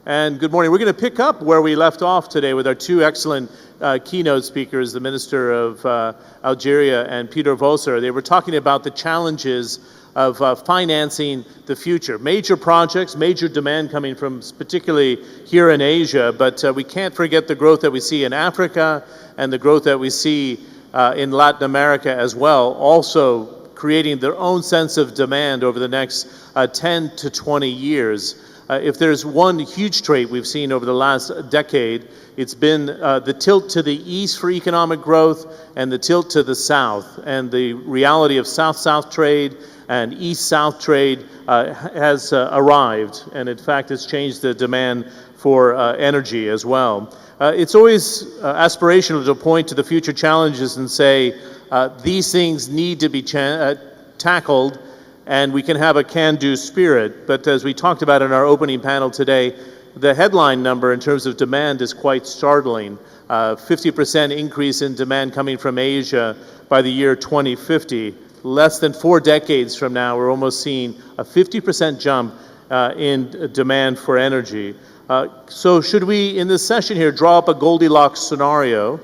And good morning. We're going to pick up where we left off today with our two excellent keynote speakers, the Minister of Algeria and Peter Vosser. They were talking about the challenges of financing the future. Major projects, major demand coming from particularly here in Asia, but we can't forget the growth that we see in Africa and the growth that we see in Latin America as well, also creating their own sense of demand over the next 10 to 20 years. If there's one huge trait we've seen over the last decade, it's been the tilt to the east for economic growth and the tilt to the south. And the reality of south-south trade and east-south trade has arrived. And in fact, it's changed the demand for energy as well. It's always aspirational to point to the future challenges and say, these things need to be tackled, and we can have a can-do spirit. But as we talked about in our opening panel today, the headline number in terms of demand is quite startling. 50% increase in demand coming from Asia by the year 2050. Less than 4 decades from now, we're almost seeing a 50% jump in demand for energy. So should we, in this session here, draw up a Goldilocks scenario?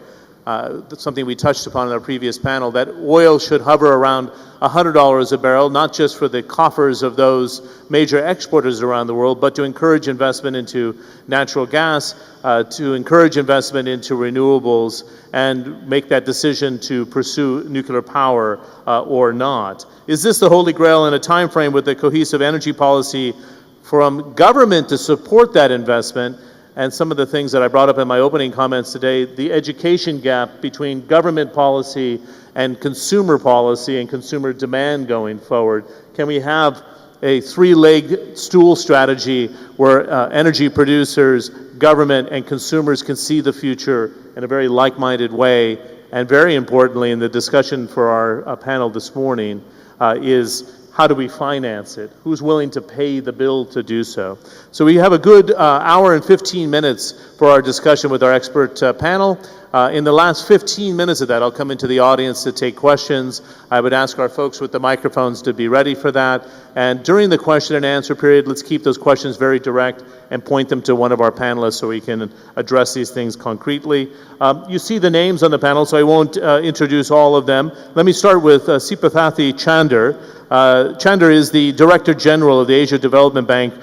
That's something we touched upon in our previous panel, that oil should hover around $100 a barrel, not just for the coffers of those major exporters around the world, but to encourage investment into natural gas, to encourage investment into renewables, and make that decision to pursue nuclear power or not. Is this the Holy Grail in a time frame with a cohesive energy policy from government to support that investment? And some of the things that I brought up in my opening comments today, the education gap between government policy and consumer policy and consumer demand going forward. Can we have a 3-leg stool strategy where energy producers, government, and consumers can see the future in a very like-minded way? And very importantly, in the discussion for our panel this morning, is how do we finance it? Who's willing to pay the bill to do so? So we have a good hour and 15 minutes for our discussion with our expert panel. In the last 15 minutes of that, I'll come into the audience to take questions. I would ask our folks with the microphones to be ready for that. And during the question and answer period, let's keep those questions very direct and point them to one of our panelists so we can address these things concretely. You see the names on the panel, so I won't introduce all of them. Let me start with Sipathathi Chander. Chander is the Director General of the Asia Development Bank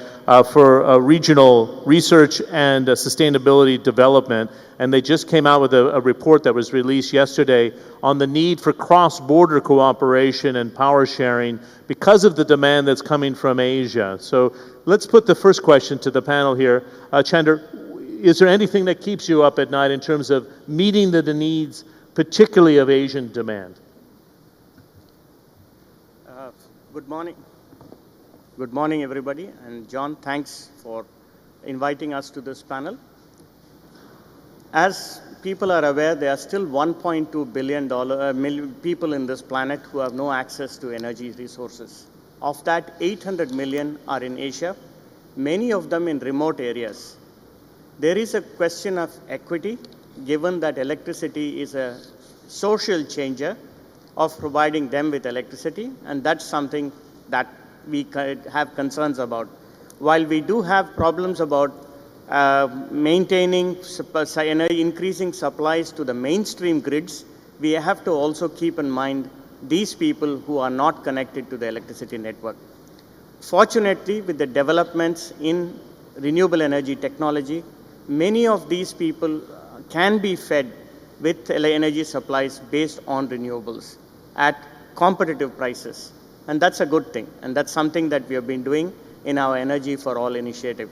for regional research and sustainability development. And they just came out with a report that was released yesterday on the need for cross-border cooperation and power sharing because of the demand that's coming from Asia. So let's put the first question to the panel here. Chander, is there anything that keeps you up at night in terms of meeting the needs, particularly of Asian demand? Good morning. Good morning, everybody. And John, thanks for inviting us to this panel. As people are aware, there are still 1.2 billion people in this planet who have no access to energy resources. Of that, 800 million are in Asia, many of them in remote areas. There is a question of equity, given that electricity is a social changer of providing them with electricity, and that's something that we have concerns about. While we do have problems about maintaining increasing supplies to the mainstream grids, we have to also keep in mind these people who are not connected to the electricity network. Fortunately, with the developments in renewable energy technology, many of these people can be fed with energy supplies based on renewables at competitive prices. And that's a good thing. And that's something that we have been doing in our Energy for All initiative.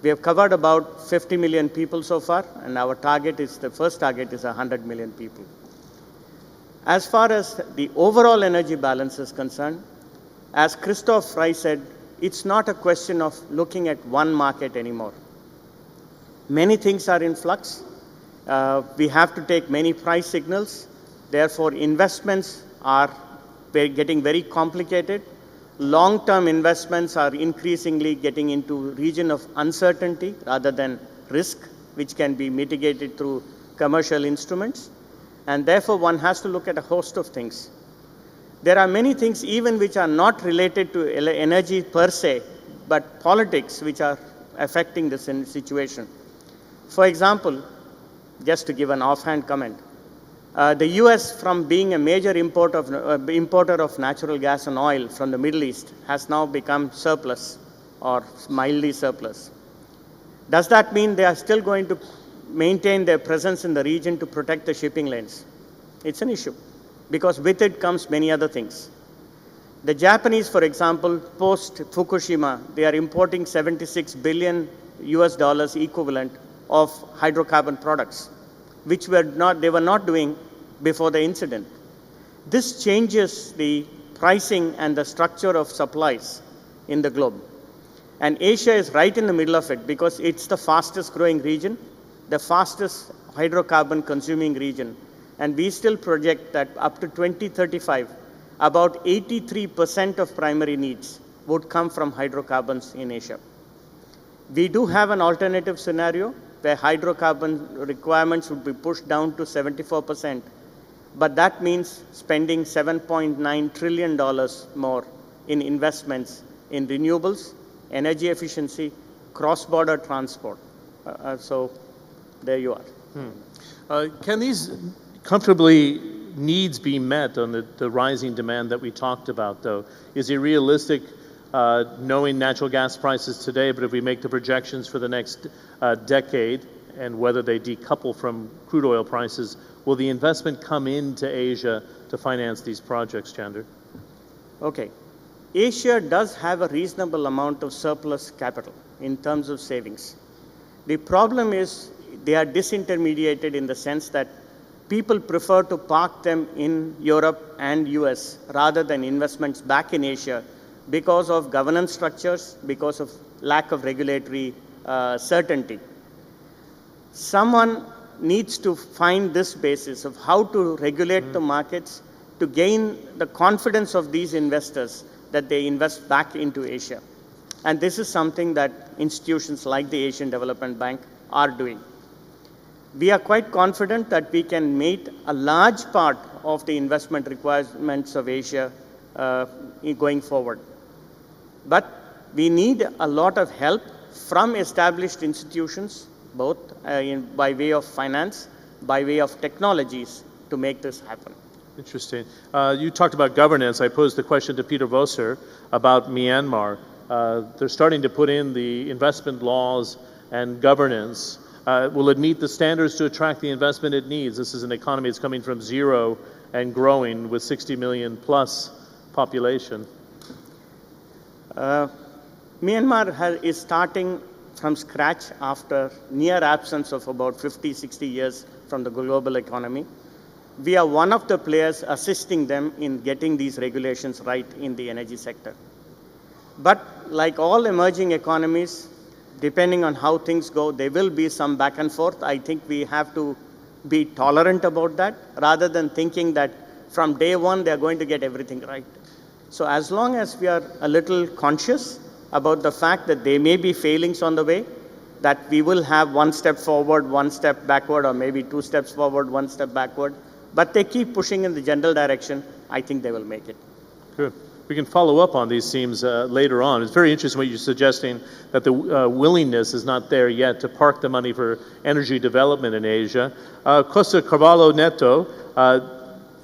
We have covered about 50 million people so far, and our target is, the first target is 100 million people. As far as the overall energy balance is concerned, as Christoph Frey said, it's not a question of looking at one market anymore. Many things are in flux. We have to take many price signals. Therefore, investments are getting very complicated. Long-term investments are increasingly getting into region of uncertainty rather than risk, which can be mitigated through commercial instruments. And therefore, one has to look at a host of things. There are many things even which are not related to energy per se, but politics, which are affecting the situation. For example, just to give an offhand comment, the US, from being a major importer of natural gas and oil from the Middle East, has now become surplus or mildly surplus. Does that mean they are still going to maintain their presence in the region to protect the shipping lanes? It's an issue, because with it comes many other things. The Japanese, for example, post Fukushima, they are importing 76 billion US dollars equivalent of hydrocarbon products, which they were not doing before the incident. This changes the pricing and the structure of supplies in the globe. And Asia is right in the middle of it, because it's the fastest growing region, the fastest hydrocarbon consuming region. And we still project that up to 2035, about 83% of primary needs would come from hydrocarbons in Asia. We do have an alternative scenario where hydrocarbon requirements would be pushed down to 74%, but that means spending $7.9 trillion more in investments in renewables, energy efficiency, cross-border transport. So there you are. Can these comfortably needs be met on the rising demand that we talked about, though? Is it realistic, knowing natural gas prices today, but if we make the projections for the next decade and whether they decouple from crude oil prices, will the investment come into Asia to finance these projects, Chandra? Okay. Asia does have a reasonable amount of surplus capital in terms of savings. The problem is they are disintermediated in the sense that people prefer to park them in Europe and US rather than investments back in Asia because of governance structures, because of lack of regulatory certainty. Someone needs to find this basis of how to regulate the markets to gain the confidence of these investors that they invest back into Asia. And this is something that institutions like the Asian Development Bank are doing. We are quite confident that we can meet a large part of the investment requirements of Asia going forward. But we need a lot of help from established institutions, both by way of finance, by way of technologies, to make this happen. Interesting. You talked about governance. I posed the question to Peter Vosser about Myanmar. They're starting to put in the investment laws and governance. Will it meet the standards to attract the investment it needs? This is an economy that's coming from zero and growing with 60 million plus population. Myanmar is starting from scratch after near absence of about 50, 60 years from the global economy. We are one of the players assisting them in getting these regulations right in the energy sector. But like all emerging economies, depending on how things go, there will be some back and forth. I think we have to be tolerant about that rather than thinking that from day one they're going to get everything right. So as long as we are a little conscious about the fact that there may be failings on the way, that we will have one step forward, one step backward, or maybe two steps forward, one step backward, but they keep pushing in the general direction, I think they will make it. Good. We can follow up on these themes later on. It's very interesting what you're suggesting, that the willingness is not there yet to park the money for energy development in Asia. Costa Carvalho Neto,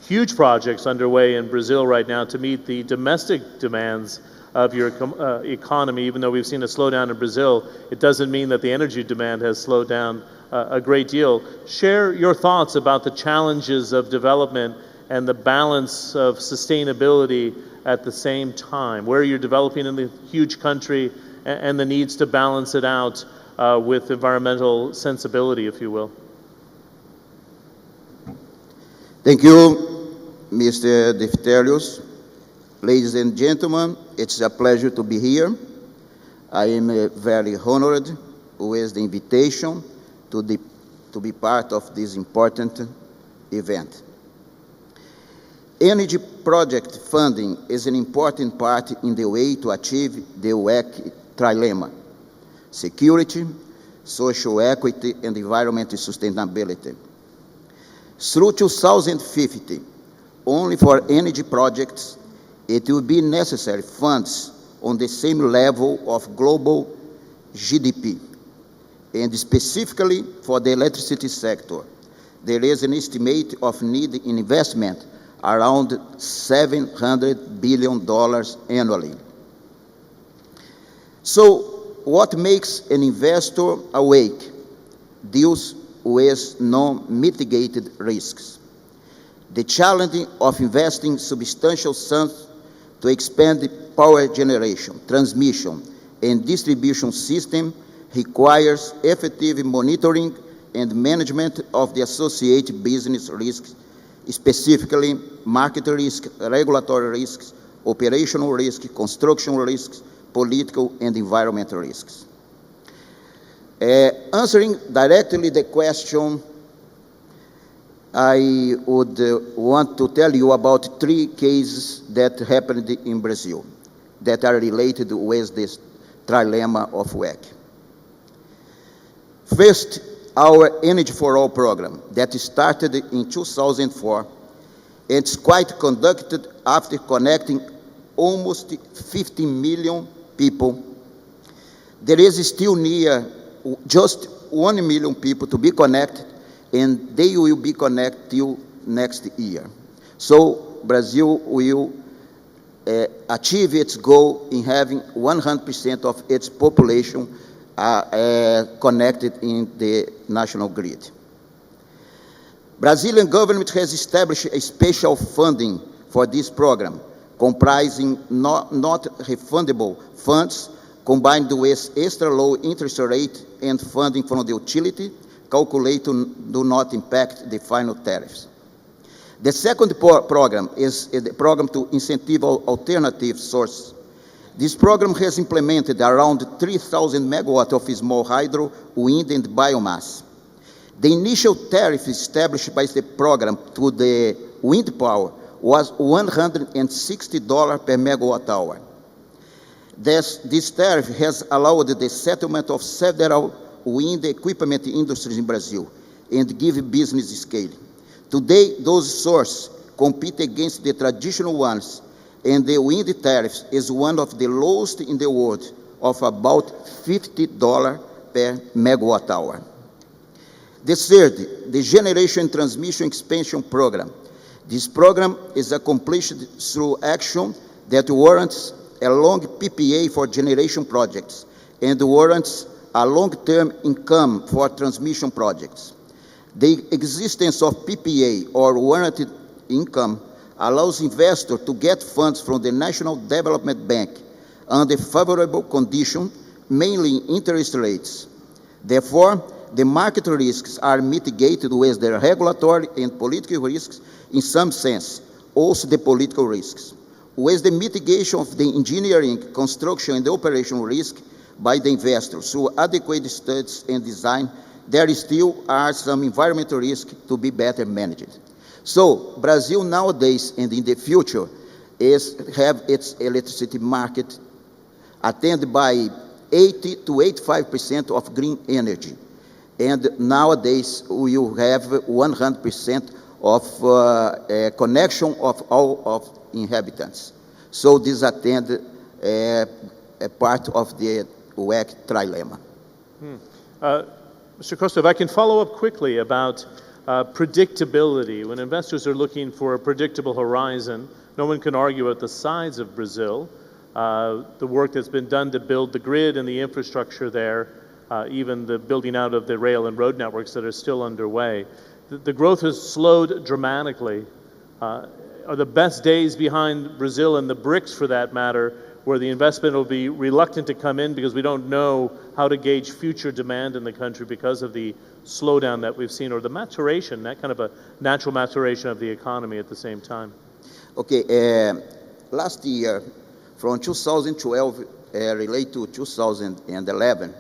huge projects underway in Brazil right now to meet the domestic demands of your economy. Even though we've seen a slowdown in Brazil, it doesn't mean that the energy demand has slowed down a great deal. Share your thoughts about the challenges of development and the balance of sustainability at the same time, where you're developing in the huge country and the needs to balance it out with environmental sensibility, if you will. Thank you, Mr. Defterios. Ladies and gentlemen, it's a pleasure to be here. I am very honored with the invitation to be part of this important event. Energy project funding is an important part in the way to achieve the WEC trilemma: security, social equity, and environmental sustainability. Through 2050, only for energy projects, it will be necessary funds on the same level of global GDP. And specifically for the electricity sector, there is an estimate of need in investment around $700 billion annually. So what makes an investor awake? Deals with non-mitigated risks. The challenge of investing substantial sums to expand the power generation, transmission, and distribution system requires effective monitoring and management of the associated business risks, specifically market risk, regulatory risks, operational risk, construction risks, political and environmental risks. Answering directly the question, I would want to tell you about 3 cases that happened in Brazil that are related with this trilemma of WEC. First, our Energy for All program that started in 2004. It's quite conducted after connecting almost 50 million people. There is still near just 1 million people to be connected, and they will be connected till next year. So Brazil will achieve its goal in having 100% of its population connected in the national grid. Brazilian government has established a special funding for this program, comprising not refundable funds combined with extra low interest rate and funding from the utility, calculated do not impact the final tariffs. The second program is the program to incentivize alternative sources. This program has implemented around 3,000 megawatts of small hydro, wind, and biomass. The initial tariff established by the program to the wind power was $160 per megawatt hour. This tariff has allowed the settlement of several wind equipment industries in Brazil and give business scale. Today, those sources compete against the traditional ones, and the wind tariff is one of the lowest in the world, of about $50 per megawatt hour. The third, the Generation and Transmission Expansion Program. This program is accomplished through action that warrants a long PPA for generation projects and warrants a long-term income for transmission projects. The existence of PPA or warranted income allows investors to get funds from the National Development Bank under favorable conditions, mainly interest rates. Therefore, the market risks are mitigated with the regulatory and political risks in some sense, also the political risks. With the mitigation of the engineering, construction, and operational risk by the investors through adequate studies and design, there still are some environmental risks to be better managed. So Brazil nowadays and in the future have its electricity market attended by 80 to 85% of green energy. And nowadays we will have 100% of connection of all of inhabitants. So this attend a part of the WEC trilemma. Mr. Costa, if I can follow up quickly about predictability. When investors are looking for a predictable horizon, no one can argue at the size of Brazil, the work that's been done to build the grid and the infrastructure there, even the building out of the rail and road networks that are still underway. The growth has slowed dramatically. Are the best days behind Brazil and the BRICS, for that matter, where the investment will be reluctant to come in because we don't know how to gauge future demand in the country because of the slowdown that we've seen, or the maturation, that kind of a natural maturation of the economy at the same time? Okay, last year, from 2012 relate to 2011,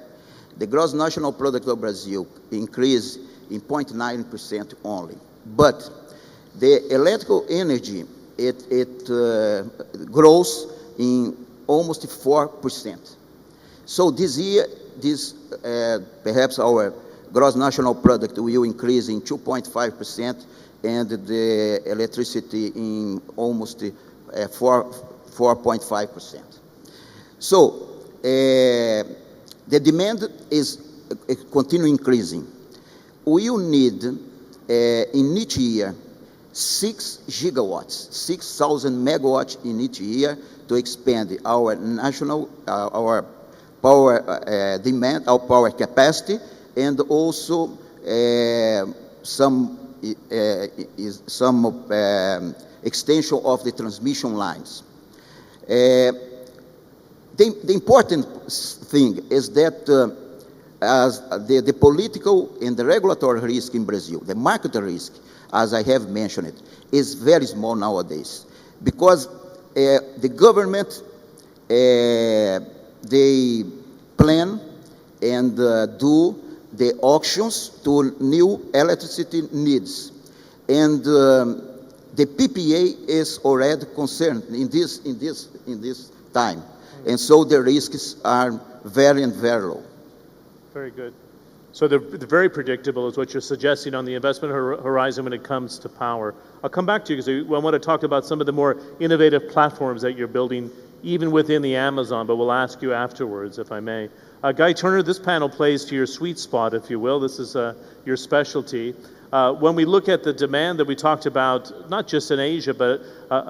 the gross national product of Brazil increased in 0.9% only. But the electrical energy, it grows in almost 4%. So this year, perhaps our gross national product will increase in 2.5%, and the electricity in almost 4.5%. So The demand is continue increasing. We will need in each year 6 gigawatts, 6,000 megawatts in each year to expand our national, our power demand, our power capacity, and also some extension of the transmission lines. The important thing is that as the political and the regulatory risk in Brazil, the market risk, as I have mentioned, is very small nowadays, because the government, they plan and do the auctions to new electricity needs, and the PPA is already concerned in this time, and so the risks are very low. Very good. So they're very predictable is what you're suggesting on the investment horizon when it comes to power. I'll come back to you because I want to talk about some of the more innovative platforms that you're building even within the Amazon, but we'll ask you afterwards, if I may. Guy Turner, this panel plays to your sweet spot, if you will. This is your specialty. When we look at the demand that we talked about, not just in Asia, but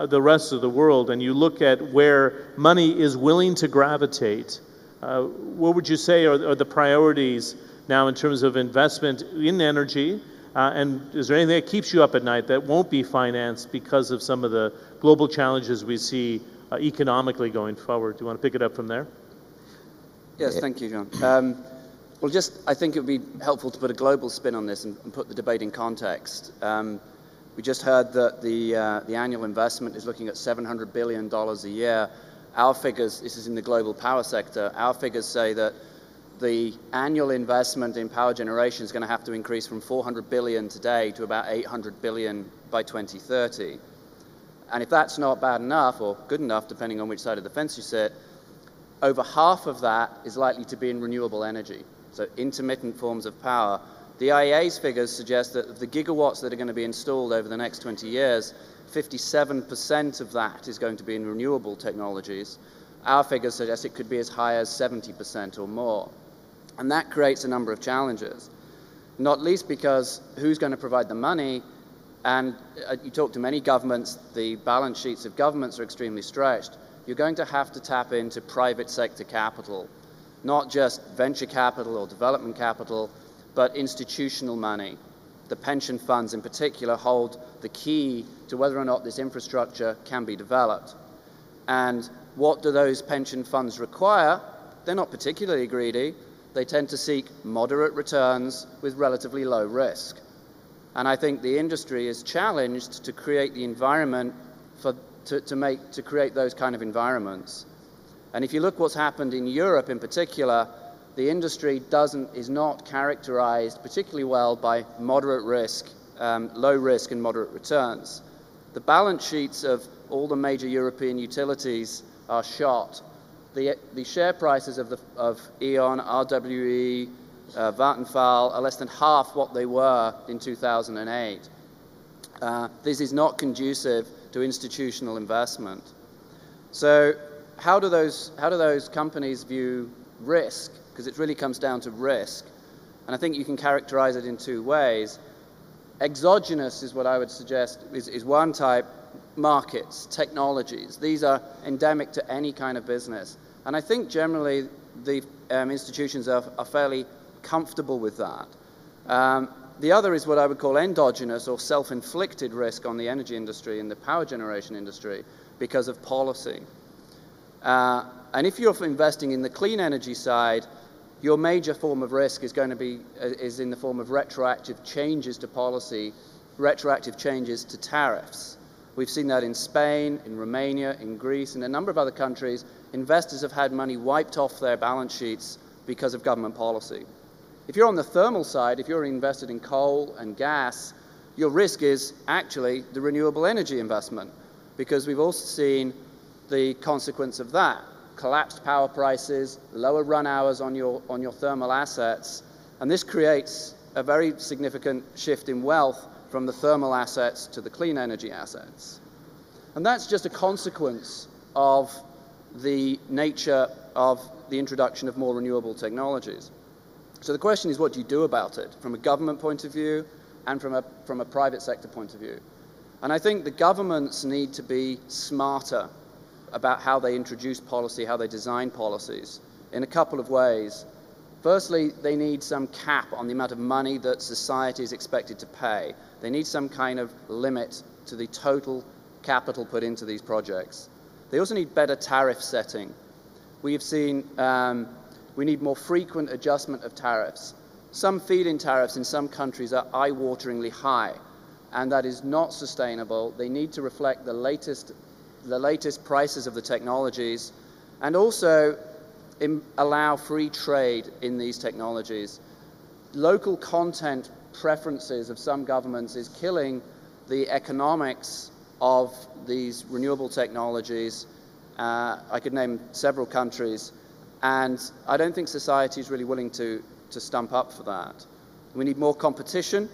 the rest of the world, and you look at where money is willing to gravitate, what would you say are the priorities now in terms of investment in energy? And is there anything that keeps you up at night that won't be financed because of some of the global challenges we see economically going forward? Do you want to pick it up from there? Yes, thank you, John. Well, I think it would be helpful to put a global spin on this and put the debate in context. We just heard that the annual investment is looking at $700 billion a year. Our figures, this is in the global power sector, our figures say that the annual investment in power generation is going to have to increase from $400 billion today to about $800 billion by 2030. And if that's not bad enough, or good enough, depending on which side of the fence you sit, over half of that is likely to be in renewable energy, so intermittent forms of power. The IEA's figures suggest that of the gigawatts that are going to be installed over the next 20 years, 57% of that is going to be in renewable technologies. Our figures suggest it could be as high as 70% or more. And that creates a number of challenges, not least because who's going to provide the money? And you talk to many governments, the balance sheets of governments are extremely stretched. You're going to have to tap into private sector capital, not just venture capital or development capital, but institutional money. The pension funds in particular hold the key to whether or not this infrastructure can be developed. And what do those pension funds require? They're not particularly greedy. They tend to seek moderate returns with relatively low risk. And I think the industry is challenged to create the environment to create those kind of environments. And if you look what's happened in Europe in particular, the industry is not characterized particularly well by moderate risk, low risk and moderate returns. The balance sheets of all the major European utilities are shot. The share prices of E.ON, RWE, Vattenfall are less than half what they were in 2008. This is not conducive to institutional investment. So how do those companies view risk? Because it really comes down to risk. And I think you can characterize it in two ways. Exogenous is what I would suggest is one type. Markets, technologies, these are endemic to any kind of business. And I think generally the institutions are fairly comfortable with that. The other is what I would call endogenous or self-inflicted risk on the energy industry and the power generation industry because of policy. And if you're investing in the clean energy side, your major form of risk is going to be in the form of retroactive changes to policy, retroactive changes to tariffs. We've seen that in Spain, in Romania, in Greece, and a number of other countries. Investors have had money wiped off their balance sheets because of government policy. If you're on the thermal side, if you're invested in coal and gas, your risk is actually the renewable energy investment, because we've also seen the consequence of that. Collapsed power prices, lower run hours on your thermal assets, and this creates a very significant shift in wealth from the thermal assets to the clean energy assets. And that's just a consequence of the nature of the introduction of more renewable technologies. So the question is, what do you do about it from a government point of view and from a private sector point of view? And I think the governments need to be smarter about how they introduce policy, how they design policies, in a couple of ways. Firstly, they need some cap on the amount of money that society is expected to pay. They need some kind of limit to the total capital put into these projects. They also need better tariff setting. We have seen we need more frequent adjustment of tariffs. Some feed-in tariffs in some countries are eye-wateringly high, and that is not sustainable. They need to reflect the latest prices of the technologies, and also allow free trade in these technologies. Local content preferences of some governments is killing the economics of these renewable technologies. I could name several countries, and I don't think society is really willing to stump up for that. We need more competition.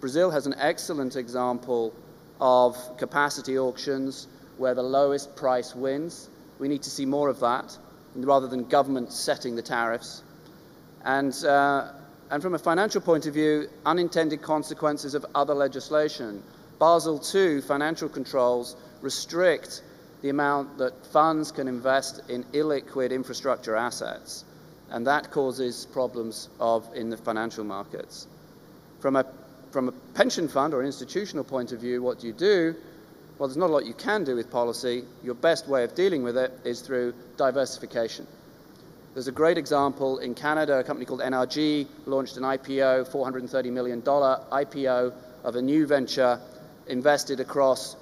Brazil has an excellent example of capacity auctions where the lowest price wins. We need to see more of that, rather than government setting the tariffs. And from a financial point of view, unintended consequences of other legislation. Basel II financial controls restrict the amount that funds can invest in illiquid infrastructure assets, and that causes problems in the financial markets. From a pension fund or institutional point of view, what do you do? Well, there's not a lot you can do with policy. Your best way of dealing with it is through diversification. There's a great example in Canada. A company called NRG launched an IPO, $430 million IPO of a new venture invested across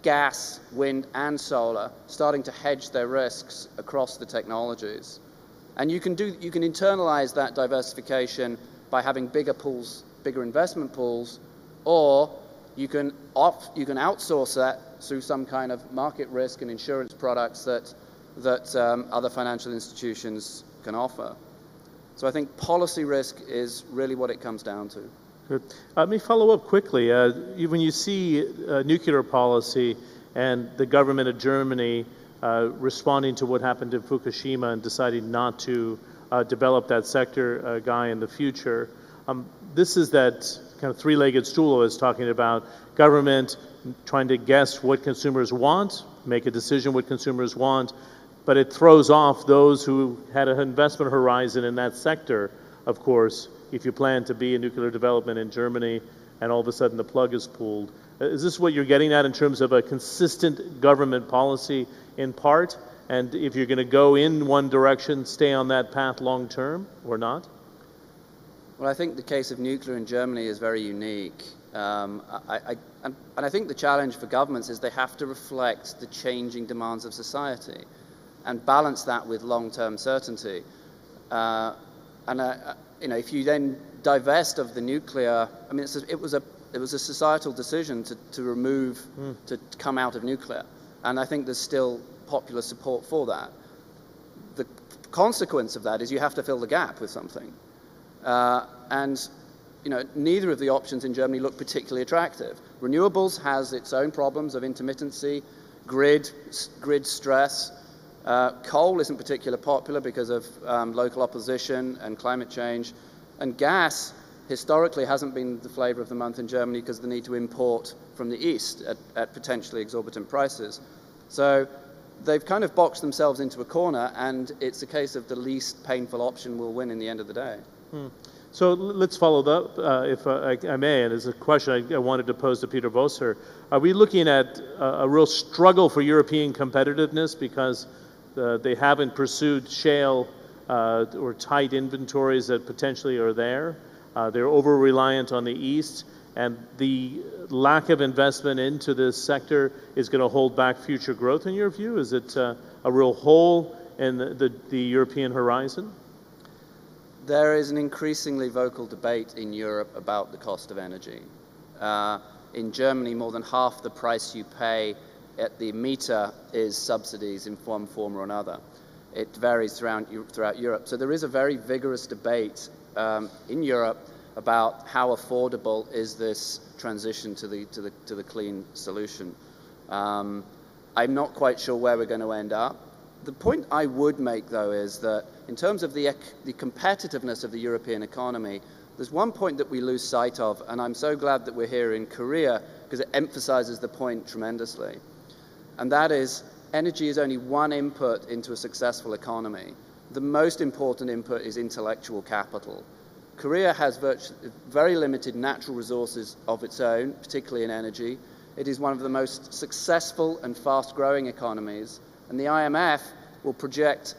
gas, wind, and solar, starting to hedge their risks across the technologies. And you can internalize that diversification by having bigger pools, bigger investment pools, or you can outsource that through some kind of market risk and insurance products that other financial institutions can offer. So I think policy risk is really what it comes down to. Good. Let me follow up quickly. When you see nuclear policy and the government of Germany responding to what happened in Fukushima and deciding not to develop that sector, Guy, in the future, this is that kind of three-legged stool I was talking about. Government trying to guess what consumers want, make a decision what consumers want, but it throws off those who had an investment horizon in that sector, of course, if you plan to be in nuclear development in Germany and all of a sudden the plug is pulled. Is this what you're getting at in terms of a consistent government policy in part? And if you're going to go in one direction, stay on that path long term or not? Well, I think the case of nuclear in Germany is very unique. And I think the challenge for governments is they have to reflect the changing demands of society and balance that with long-term certainty. If you then divest of the nuclear, I mean, it was a societal decision to come out of nuclear, and I think there's still popular support for that. The consequence of that is you have to fill the gap with something, and neither of the options in Germany look particularly attractive. Renewables has its own problems of intermittency, grid stress. Coal isn't particularly popular because of local opposition and climate change. And gas historically hasn't been the flavor of the month in Germany because of the need to import from the east at potentially exorbitant prices. So they've kind of boxed themselves into a corner, and it's a case of the least painful option will win in the end of the day. So let's follow that, if I may, and it's a question I wanted to pose to Peter Voser. Are we looking at a real struggle for European competitiveness because they haven't pursued shale or tight inventories that potentially are there? They're over-reliant on the East, and the lack of investment into this sector is going to hold back future growth, in your view? Is it a real hole in the European horizon? There is an increasingly vocal debate in Europe about the cost of energy. In Germany, more than half the price you pay at the meter is subsidies in one form or another. It varies throughout Europe. So there is a very vigorous debate in Europe about how affordable is this transition to the clean solution. I'm not quite sure where we're going to end up, The point I would make, though, is that in terms of the competitiveness of the European economy, there's one point that we lose sight of, and I'm so glad that we're here in Korea because it emphasizes the point tremendously. And that is, energy is only one input into a successful economy. The most important input is intellectual capital. Korea has very limited natural resources of its own, particularly in energy. It is one of the most successful and fast-growing economies, and the IMF will projects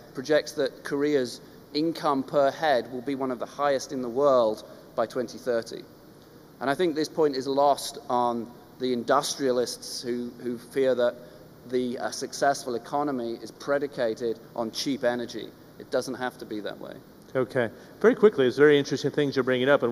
that Korea's income per head will be one of the highest in the world by 2030. And I think this point is lost on the industrialists who fear that the successful economy is predicated on cheap energy. It doesn't have to be that way. Okay. Very quickly, it's very interesting things you're bringing up, and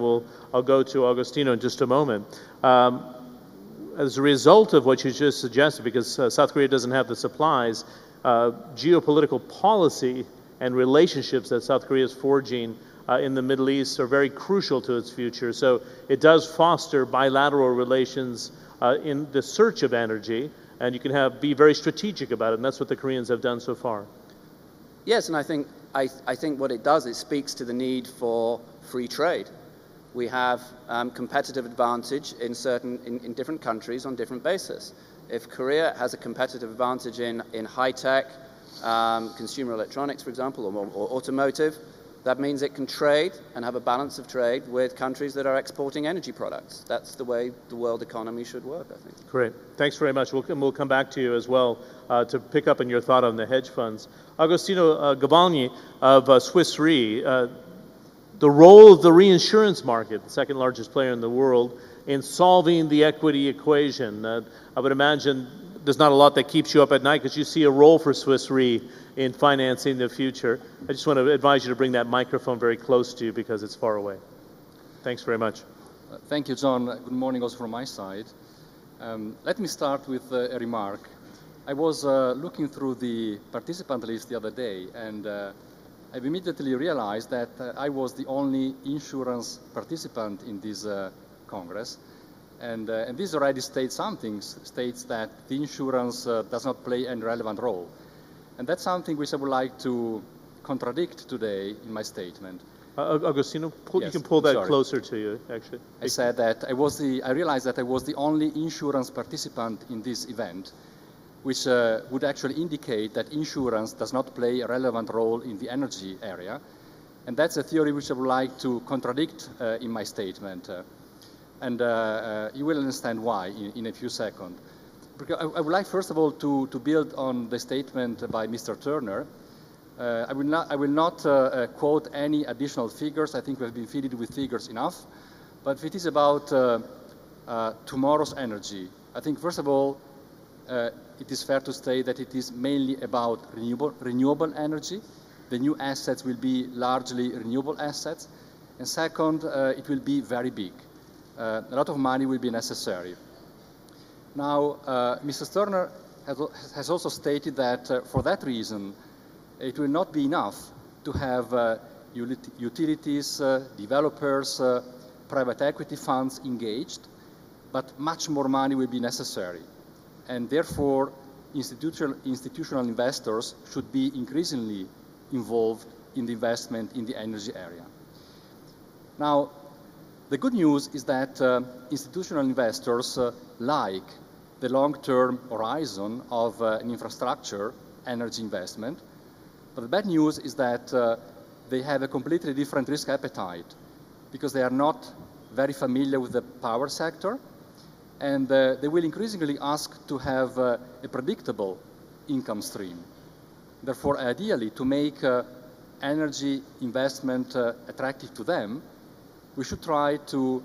I'll go to Agostino in just a moment. As a result of what you just suggested, because South Korea doesn't have the supplies, geopolitical policy and relationships that South Korea is forging in the Middle East are very crucial to its future. So it does foster bilateral relations in the search of energy, and you can be very strategic about it, and that's what the Koreans have done so far. Yes, and I think what it does, it speaks to the need for free trade. We have competitive advantage in different countries on different basis. If Korea has a competitive advantage in high-tech, consumer electronics, for example, or automotive, that means it can trade and have a balance of trade with countries that are exporting energy products. That's the way the world economy should work, I think. Great. Thanks very much. We'll come back to you as well to pick up on your thought on the hedge funds. Agostino Gavalni of Swiss Re, the role of the reinsurance market, the second largest player in the world, in solving the equity equation. I would imagine there's not a lot that keeps you up at night because you see a role for Swiss Re in financing the future. I just want to advise you to bring that microphone very close to you because it's far away. Thanks very much. Thank you, John. Good morning also from my side. Let me start with a remark. I was looking through the participant list the other day, and I've immediately realized that I was the only insurance participant in this Congress. And this already states something, states that the insurance does not play any relevant role. And that's something which I would like to contradict today in my statement. Agostino, yes, you can pull that sorry. Closer to you, actually. I said that I realized that I was the only insurance participant in this event, which would actually indicate that insurance does not play a relevant role in the energy area. And that's a theory which I would like to contradict in my statement. And you will understand why in a few seconds. Because I would like, first of all, to build on the statement by Mr. Turner. I will not quote any additional figures. I think we have been fed with figures enough. But if it is about tomorrow's energy, I think, first of all, it is fair to say that it is mainly about renewable energy. The new assets will be largely renewable assets. And second, it will be very big. A lot of money will be necessary. Now, Mr. Turner has also stated that for that reason, it will not be enough to have utilities, developers, private equity funds engaged, but much more money will be necessary. And therefore, institutional investors should be increasingly involved in the investment in the energy area. Now, the good news is that institutional investors like the long-term horizon of an infrastructure energy investment. But the bad news is that they have a completely different risk appetite because they are not very familiar with the power sector, and they will increasingly ask to have a predictable income stream. Therefore, ideally, to make energy investment attractive to them, we should try to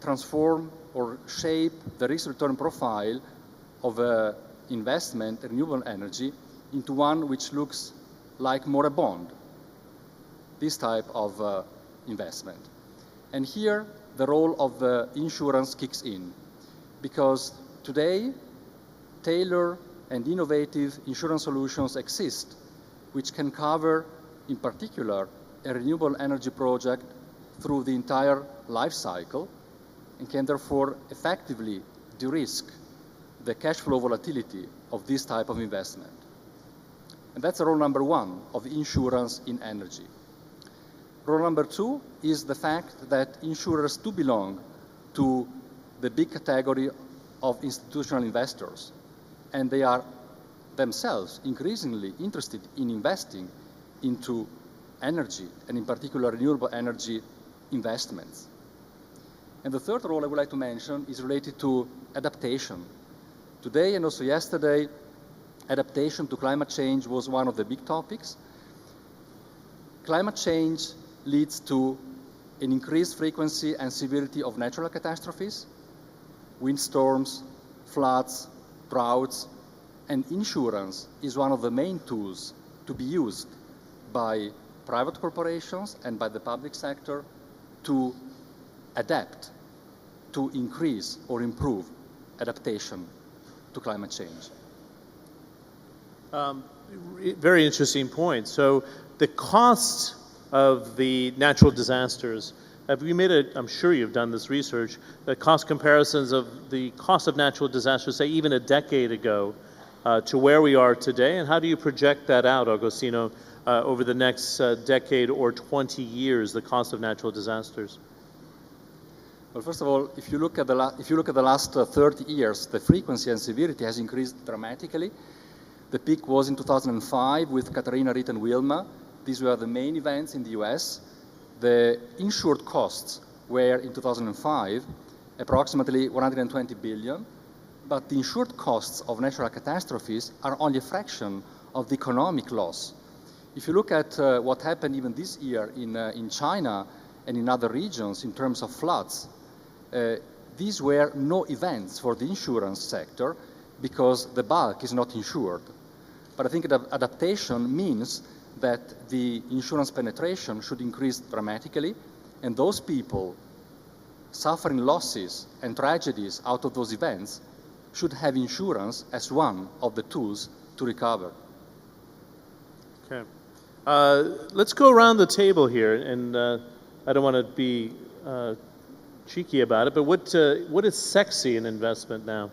transform or shape the risk-return profile of investment in renewable energy into one which looks like more a bond, this type of investment. And here, the role of insurance kicks in, because today, tailored and innovative insurance solutions exist, which can cover, in particular, a renewable energy project through the entire life cycle, and can therefore effectively de-risk the cash flow volatility of this type of investment. And that's role number one of insurance in energy. Role number two is the fact that insurers do belong to the big category of institutional investors, and they are themselves increasingly interested in investing into energy, and in particular renewable energy investments. And the third role I would like to mention is related to adaptation. Today and also yesterday, adaptation to climate change was one of the big topics. Climate change leads to an increased frequency and severity of natural catastrophes, windstorms, floods, droughts, and insurance is one of the main tools to be used by private corporations and by the public sector to adapt, to increase or improve adaptation to climate change. Very interesting point. So the cost of the natural disasters, have you made I'm sure you've done this research, the cost comparisons of the cost of natural disasters, say even a decade ago, to where we are today, and how do you project that out, Agostino, over the next decade or 20 years, the cost of natural disasters? Well, first of all, if you look at the last 30 years, the frequency and severity has increased dramatically. The peak was in 2005 with Katrina, Rita, and Wilma. These were the main events in the US. The insured costs were in 2005 approximately 120 billion, but the insured costs of natural catastrophes are only a fraction of the economic loss. If you look at what happened even this year in China and in other regions in terms of floods, these were no events for the insurance sector because the bulk is not insured. But I think that adaptation means that the insurance penetration should increase dramatically, and those people suffering losses and tragedies out of those events should have insurance as one of the tools to recover. Okay. Let's go around the table here, and I don't want to be cheeky about it, but what is sexy in investment now?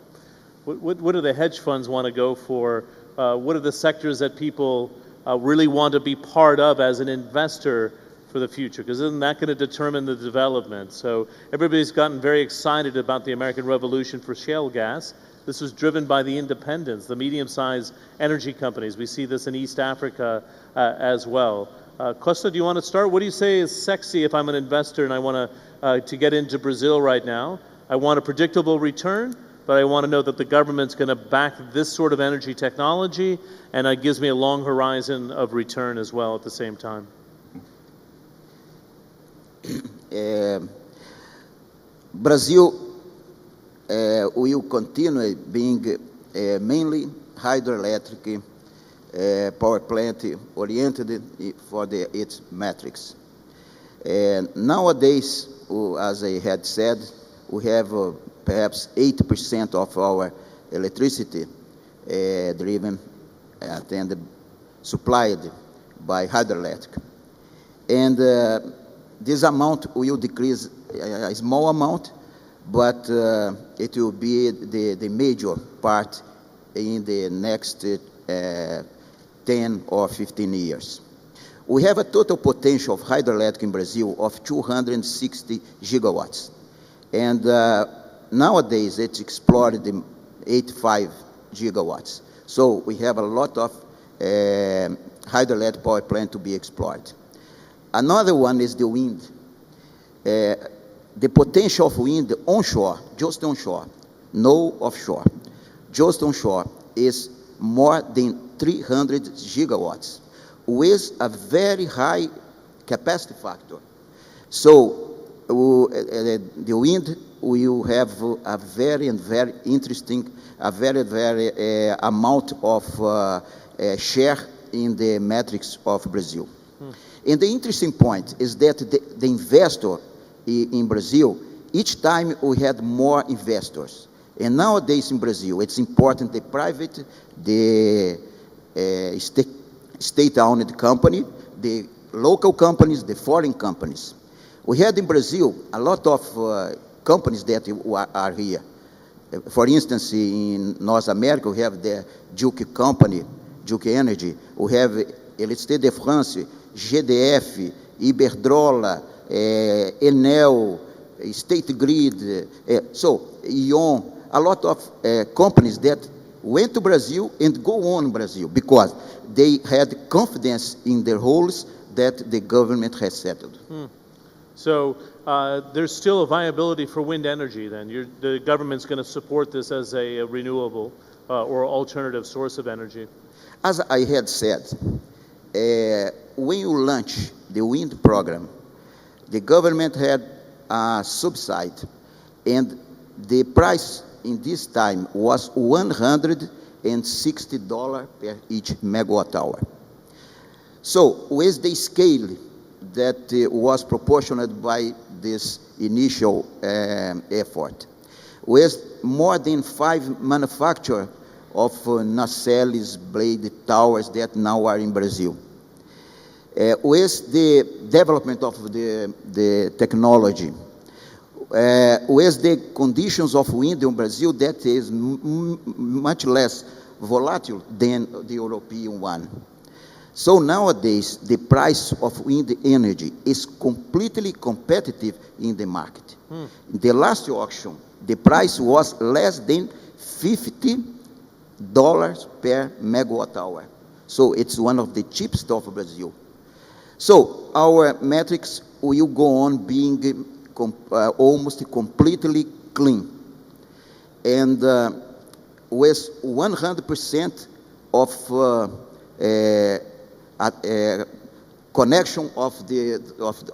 What do the hedge funds want to go for? What are the sectors that people really want to be part of as an investor for the future? Because isn't that going to determine the development? So everybody's gotten very excited about the American Revolution for shale gas. This was driven by the independents, the medium-sized energy companies. We see this in East Africa as well. Costa, do you want to start? What do you say is sexy if I'm an investor and I want to get into Brazil right now? I want a predictable return, but I want to know that the government's going to back this sort of energy technology, and it gives me a long horizon of return as well at the same time. Brazil will continue being mainly hydroelectric power plant oriented for its metrics. Nowadays, as I had said, we have perhaps 80% of our electricity driven and supplied by hydroelectric. And this amount will decrease a small amount, but it will be the major part in the next 10 or 15 years. We have a total potential of hydroelectric in Brazil of 260 gigawatts. And nowadays, it's explored in 85 gigawatts. So we have a lot of hydroelectric power plant to be explored. Another one is the wind. The potential of wind onshore, just onshore, no offshore, just onshore is more than 300 gigawatts with a very high capacity factor. So the wind will have a very interesting, a very amount of share in the metrics of Brazil. And the interesting point is that the investor in Brazil, each time we had more investors. And nowadays in Brazil, it's important the private, the state-owned company, the local companies, the foreign companies. We had in Brazil a lot of companies that are here. For instance, in North America, we have the Duke Company Duke Energy, we have Electricité de France, GDF, Iberdrola, Enel, State Grid, so E.ON, a lot of companies that went to Brazil and go on Brazil because they had confidence in the roles that the government has settled. So there's still a viability for wind energy then. The government's going to support this as a renewable or alternative source of energy. As I had said, when you launch the wind program, the government had a subside, and the price in this time was $160 per each megawatt hour. So with the scale that was proportioned by this initial effort, with more than 5 manufacturers of nacelles blade towers that now are in Brazil, with the development of the technology, with the conditions of wind in Brazil that is much less volatile than the European one. So nowadays, the price of wind energy is completely competitive in the market. In the last auction, the price was less than $50 per megawatt hour. So it's one of the cheapest of Brazil. So our metrics will go on being almost completely clean. And with 100% of connection of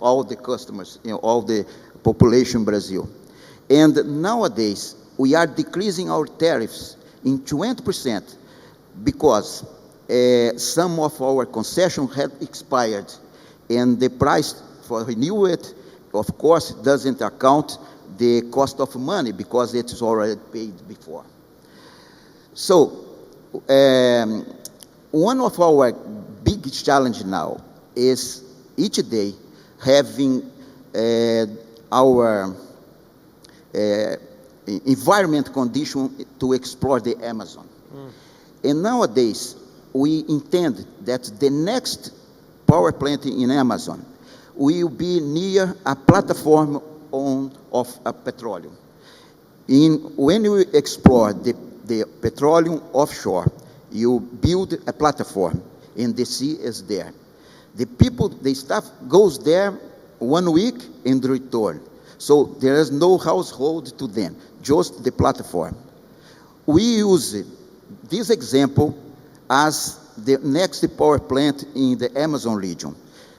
all the customers, all the population Brazil. And nowadays, we are decreasing our tariffs in 20% because some of our concessions had expired, and the price for renew it, of course, doesn't account the cost of money because it's already paid before. So one of our big challenge now is each day having our environment condition to explore the Amazon. And nowadays, we intend that the next power plant in Amazon will be near a platform of petroleum. When you explore the petroleum offshore, you build a platform, and the sea is there. The staff goes there 1 week and return. So there is no household to them, just the platform. We use this example as the next power plant in the Amazon region.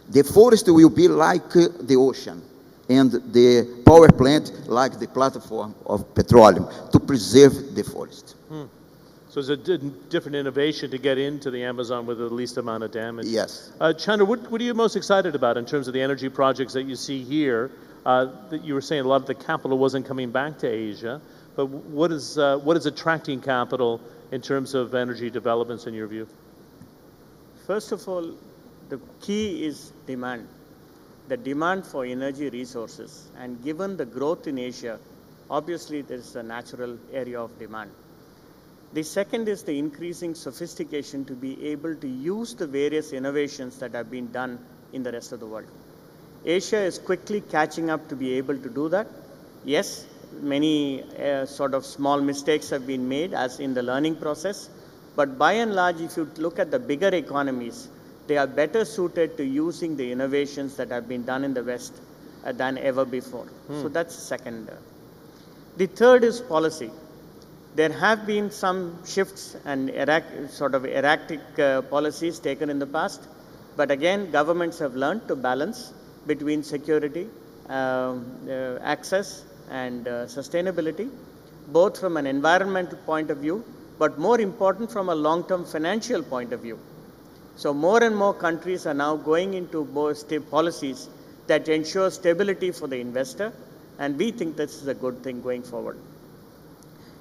The forest will be like the ocean, and the power plant like the platform of petroleum to preserve the forest. So it's a different innovation to get into the Amazon with the least amount of damage. Yes. Chandra, what are you most excited about in terms of the energy projects that you see here? That you were saying a lot of the capital wasn't coming back to Asia, but what is attracting capital in terms of energy developments in your view? First of all, the key is demand. The demand for energy resources, and given the growth in Asia, obviously there is a natural area of demand. The second is the increasing sophistication to be able to use the various innovations that have been done in the rest of the world. Asia is quickly catching up to be able to do that. Yes, many sort of small mistakes have been made as in the learning process, but by and large, if you look at the bigger economies, they are better suited to using the innovations that have been done in the West than ever before. So that's the second. The third is policy. There have been some shifts and erratic policies taken in the past, but again, governments have learned to balance between security, access, and sustainability, both from an environmental point of view, but more important from a long-term financial point of view. So more and more countries are now going into policies that ensure stability for the investor, and we think this is a good thing going forward.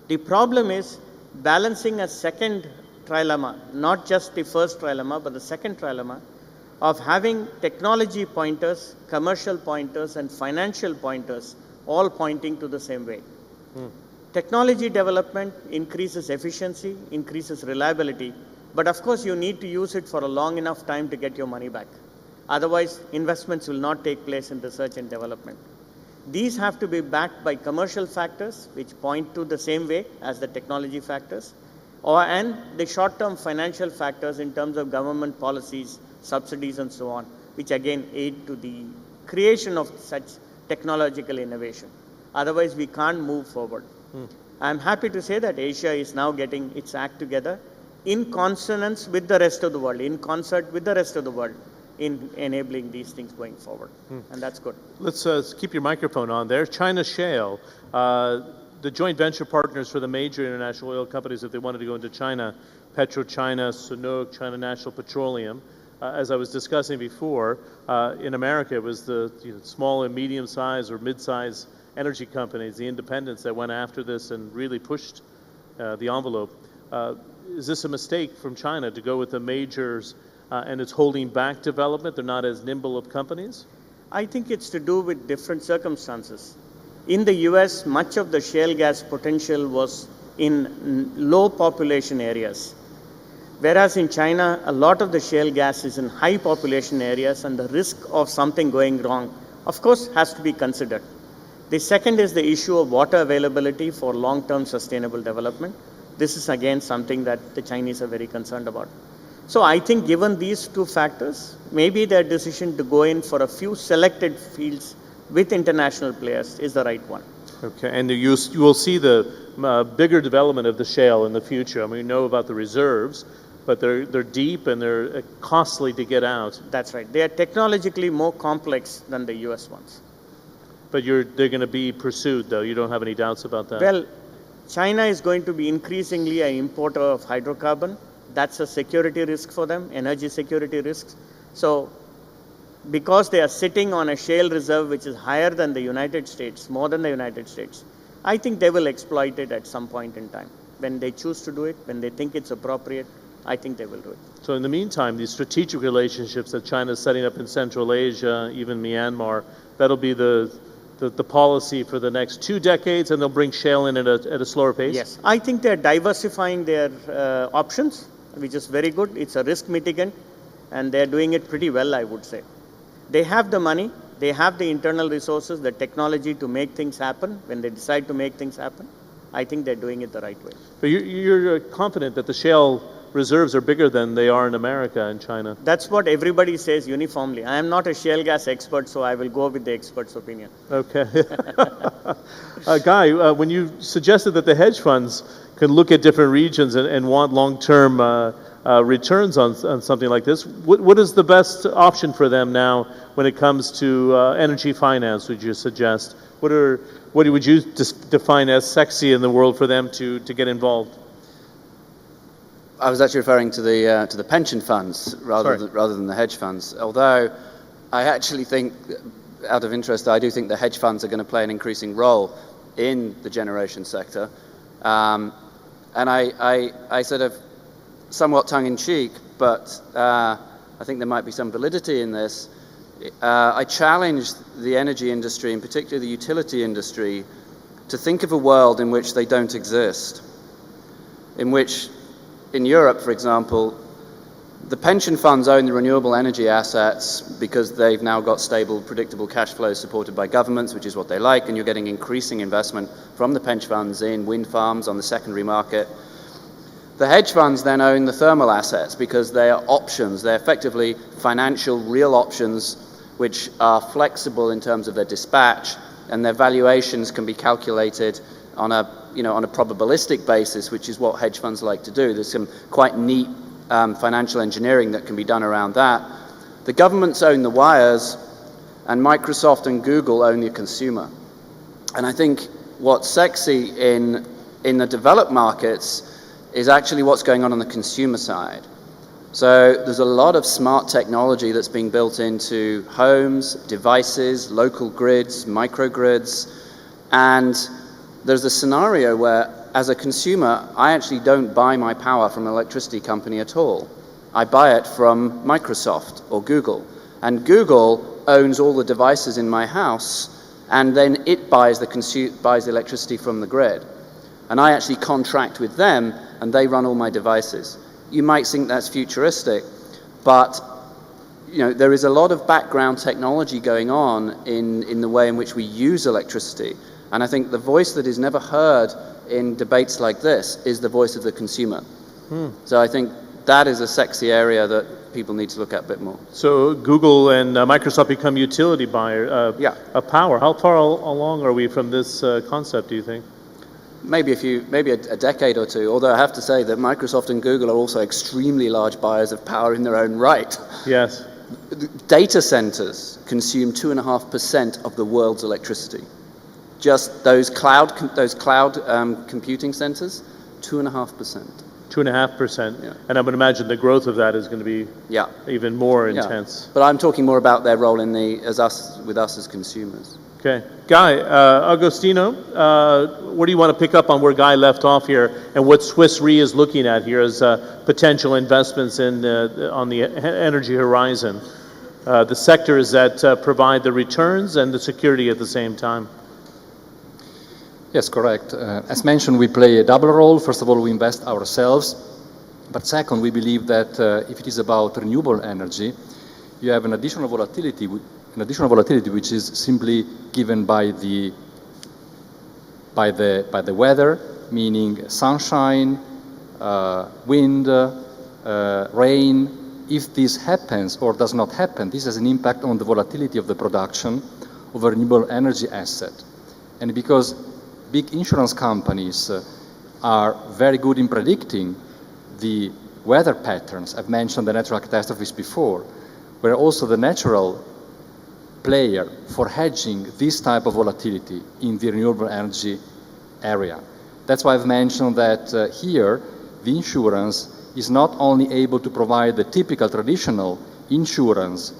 The problem is balancing a second trilemma, not just the first trilemma, but the second trilemma of having technology pointers, commercial pointers, and financial pointers all pointing to the same way. Technology development increases efficiency, increases reliability, But of course, you need to use it for a long enough time to get your money back. Otherwise, investments will not take place in research and development. These have to be backed by commercial factors, which point to the same way as the technology factors, and the short-term financial factors in terms of government policies, subsidies, and so on, which again aid to the creation of such technological innovation. Otherwise, we can't move forward. I'm happy to say that Asia is now getting its act together in consonance with the rest of the world, in concert with the rest of the world, in enabling these things going forward. And that's good. Let's keep your microphone on there. China Shale, the joint venture partners for the major international oil companies, if they wanted to go into China, PetroChina, Sinopec, China National Petroleum. As I was discussing before, in America, it was the small and medium-sized or mid-sized energy companies, the independents that went after this and really pushed the envelope. Is this a mistake from China to go with the majors and it's holding back development? They're not as nimble of companies? I think it's to do with different circumstances. In the US, much of the shale gas potential was in low population areas. Whereas in China, a lot of the shale gas is in high population areas, and the risk of something going wrong, of course, has to be considered. The second is the issue of water availability for long-term sustainable development. This is again something that the Chinese are very concerned about. So I think given these two factors, maybe their decision to go in for a few selected fields with international players is the right one. Okay, and you will see the bigger development of the shale in the future. I mean, we know about the reserves, but they're deep and they're costly to get out. That's right. They are technologically more complex than the US ones. But they're going to be pursued, though. You don't have any doubts about that? Well, China is going to be increasingly an importer of hydrocarbon. That's a security risk for them, energy security risks. So because they are sitting on a shale reserve which is higher than the United States, more than the United States, I think they will exploit it at some point in time. When they choose to do it, when they think it's appropriate, I think they will do it. So in the meantime, these strategic relationships that China is setting up in Central Asia, even Myanmar, that'll be the policy for the next 2 decades, and they'll bring shale in at a slower pace? Yes. I think they're diversifying their options, which is very good. It's a risk mitigant, and they're doing it pretty well, I would say. They have the money, they have the internal resources, the technology to make things happen. When they decide to make things happen, I think they're doing it the right way. But you're confident that the shale reserves are bigger than they are in America and China? That's what everybody says uniformly. I am not a shale gas expert, so I will go with the expert's opinion. Okay. Guy, when you suggested that the hedge funds can look at different regions and want long-term returns on something like this, what is the best option for them now when it comes to energy finance, would you suggest? What would you define as sexy in the world for them to get involved? I was actually referring to the pension funds rather than the hedge funds. Although I actually think, out of interest, I do think the hedge funds are going to play an increasing role in the generation sector. And I sort of, somewhat tongue-in-cheek, but I think there might be some validity in this. I challenge the energy industry, and particularly the utility industry, to think of a world in which they don't exist, in which, in Europe, for example, the pension funds own the renewable energy assets because they've now got stable, predictable cash flows supported by governments, which is what they like, and you're getting increasing investment from the pension funds in wind farms on the secondary market. The hedge funds then own the thermal assets because they are options. They're effectively financial, real options, which are flexible in terms of their dispatch, and their valuations can be calculated on a probabilistic basis, which is what hedge funds like to do. There's some quite neat financial engineering that can be done around that. The governments own the wires, and Microsoft and Google own the consumer. And I think what's sexy in the developed markets is actually what's going on the consumer side. So there's a lot of smart technology that's being built into homes, devices, local grids, microgrids, and there's a scenario where, as a consumer, I actually don't buy my power from an electricity company at all. I buy it from Microsoft or Google. And Google owns all the devices in my house, and then it buys the electricity from the grid. And I actually contract with them, and they run all my devices. you might think that's futuristic, but there is a lot of background technology going on in the way in which we use electricity. And I think the voice that is never heard in debates like this is the voice of the consumer. So I think that is a sexy area that people need to look at a bit more. So Google and Microsoft become utility buyer of power. How far along are we from this concept, do you think? Maybe a decade or two, although I have to say that Microsoft and Google are also extremely large buyers of power in their own right. Yes. Data centers consume 2.5% of the world's electricity. Just those cloud computing centers, 2.5%. 2.5%. Yeah. And I would imagine the growth of that is going to be even more intense. But I'm talking more about their role with us as consumers. Okay. Guy, Agostino, where do you want to pick up on where Guy left off here and what Swiss Re is looking at here as potential investments on the energy horizon? The sectors that provide the returns and the security at the same time. Yes, correct. As mentioned, we play a double role. First of all, we invest ourselves. But second, we believe that if it is about renewable energy, you have an additional volatility which is simply given by the weather, meaning sunshine, wind, rain. If this happens or does not happen, this has an impact on the volatility of the production of a renewable energy asset. And because big insurance companies are very good in predicting the weather patterns, I've mentioned the natural catastrophes before, we're also the natural player for hedging this type of volatility in the renewable energy area. That's why I've mentioned that here the insurance is not only able to provide the typical traditional insurance,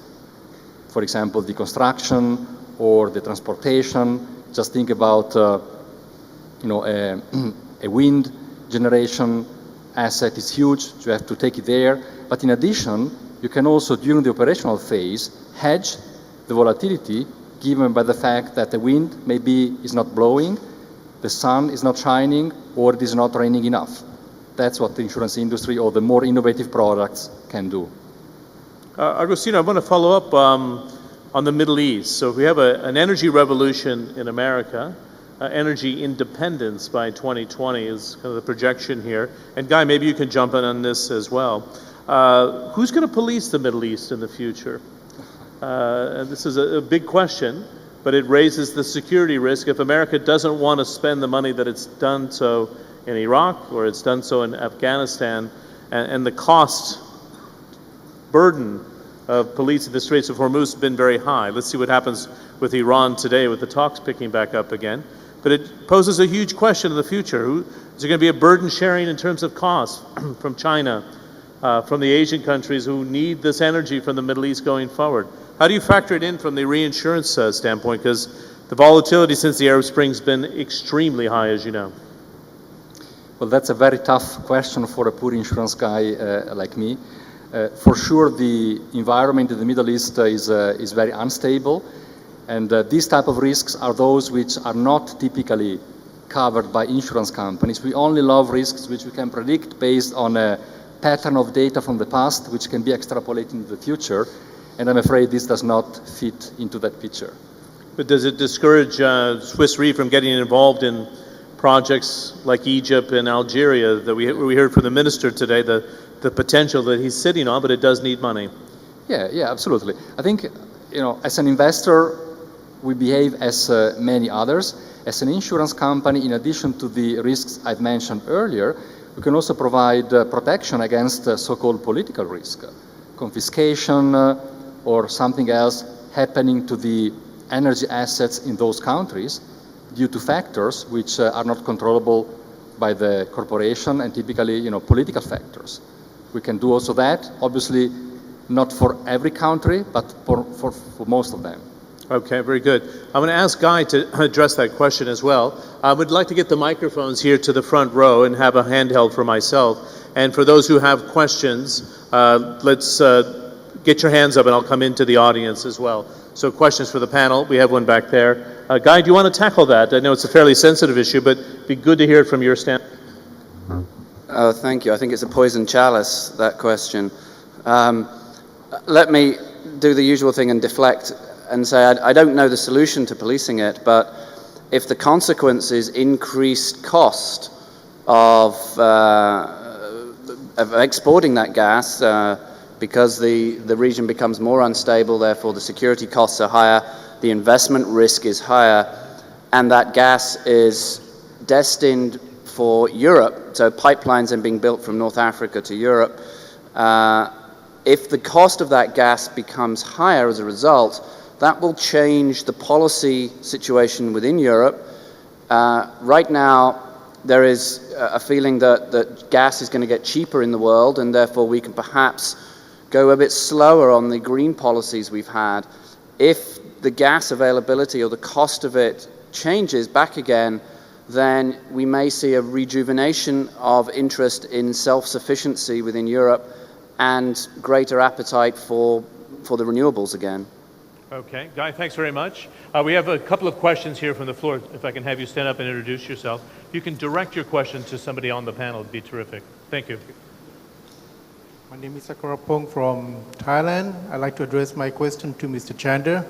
for example, the construction or the transportation. Just think about a wind generation asset is huge, so you have to take it there. But in addition, you can also, during the operational phase, hedge the volatility given by the fact that the wind maybe is not blowing, the sun is not shining, or it is not raining enough. That's what the insurance industry or the more innovative products can do. Agostino, I want to follow up on the Middle East. So if we have an energy revolution in America, energy independence by 2020 is kind of the projection here. And Guy, maybe you can jump in on this as well. Who's going to police the Middle East in the future? And this is a big question, but it raises the security risk. If America doesn't want to spend the money that it's done so in Iraq or it's done so in Afghanistan, and the cost burden of policing the Straits of Hormuz has been very high. Let's see what happens with Iran today with the talks picking back up again. But it poses a huge question in the future. Is there going to be a burden sharing in terms of costs from China, from the Asian countries who need this energy from the Middle East going forward? How do you factor it in from the reinsurance standpoint? Because the volatility since the Arab Spring has been extremely high, as you know. Well, that's a very tough question for a poor insurance guy like me. For sure, the environment in the Middle East is very unstable. And these type of risks are those which are not typically covered by insurance companies. We only love risks which we can predict based on a pattern of data from the past, which can be extrapolated into the future. And I'm afraid this does not fit into that picture. But does it discourage Swiss Re from getting involved in projects like Egypt and Algeria that we heard from the minister today, the potential that he's sitting on, but it does need money? Yeah, absolutely. I think, as an investor, we behave as many others. As an insurance company, in addition to the risks I've mentioned earlier, we can also provide protection against so-called political risk, confiscation or something else happening to the energy assets in those countries due to factors which are not controllable by the corporation and typically, political factors. We can do also that, obviously not for every country, but for most of them. Okay, very good. I'm going to ask Guy to address that question as well. I would like to get the microphones here to the front row and have a handheld for myself. And for those who have questions, let's get your hands up and I'll come into the audience as well. So questions for the panel. We have one back there. Guy, do you want to tackle that? I know it's a fairly sensitive issue, but it'd be good to hear it from your standpoint. Oh, thank you. I think it's a poison chalice, that question. Let me do the usual thing and deflect and say I don't know the solution to policing it, but if the consequence is increased cost of exporting that gas because the region becomes more unstable, therefore the security costs are higher, the investment risk is higher, and that gas is destined for Europe, so pipelines are being built from North Africa to Europe. If the cost of that gas becomes higher as a result, that will change the policy situation within Europe. Right now, there is a feeling that gas is going to get cheaper in the world, and therefore we can perhaps go a bit slower on the green policies we've had. If the gas availability or the cost of it changes back again, then we may see a rejuvenation of interest in self-sufficiency within Europe and greater appetite for the renewables again. Okay, Guy, thanks very much. We have a couple of questions here from the floor. If I can have you stand up and introduce yourself. You can direct your question to somebody on the panel. It'd be terrific. Thank you. My name is Sakurapong from Thailand. I'd like to address my question to Mr. Chander.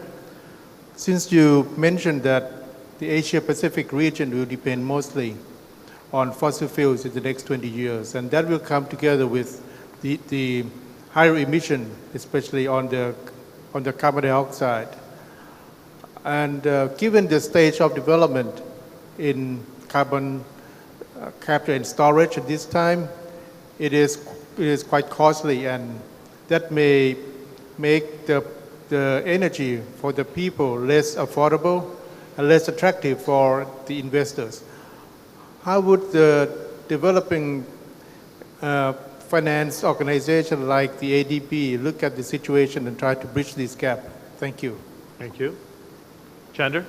Since you mentioned that the Asia-Pacific region will depend mostly on fossil fuels in the next 20 years, and that will come together with the higher emission, especially on the carbon dioxide. And given the stage of development in carbon capture and storage at this time, it is quite costly, and that may make the energy for the people less affordable and less attractive for the investors. How would the developing finance organization like the ADB look at the situation and try to bridge this gap? Thank you. Thank you. Chander?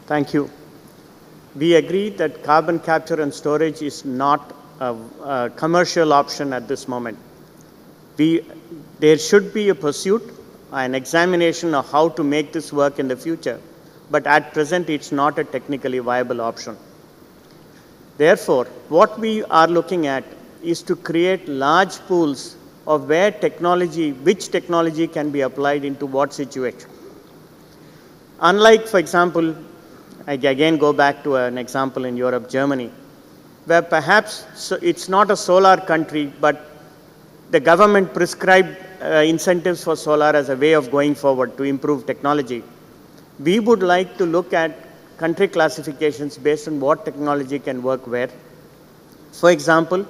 Thank you. We agree that carbon capture and storage is not a commercial option at this moment. There should be a pursuit, an examination of how to make this work in the future, but at present it's not a technically viable option. Therefore, what we are looking at is to create large pools of which technology can be applied into what situation. Unlike, for example, I again go back to an example in Europe, Germany, where perhaps it's not a solar country, but the government prescribed incentives for solar as a way of going forward to improve technology. We would like to look at country classifications based on what technology can work where. For example,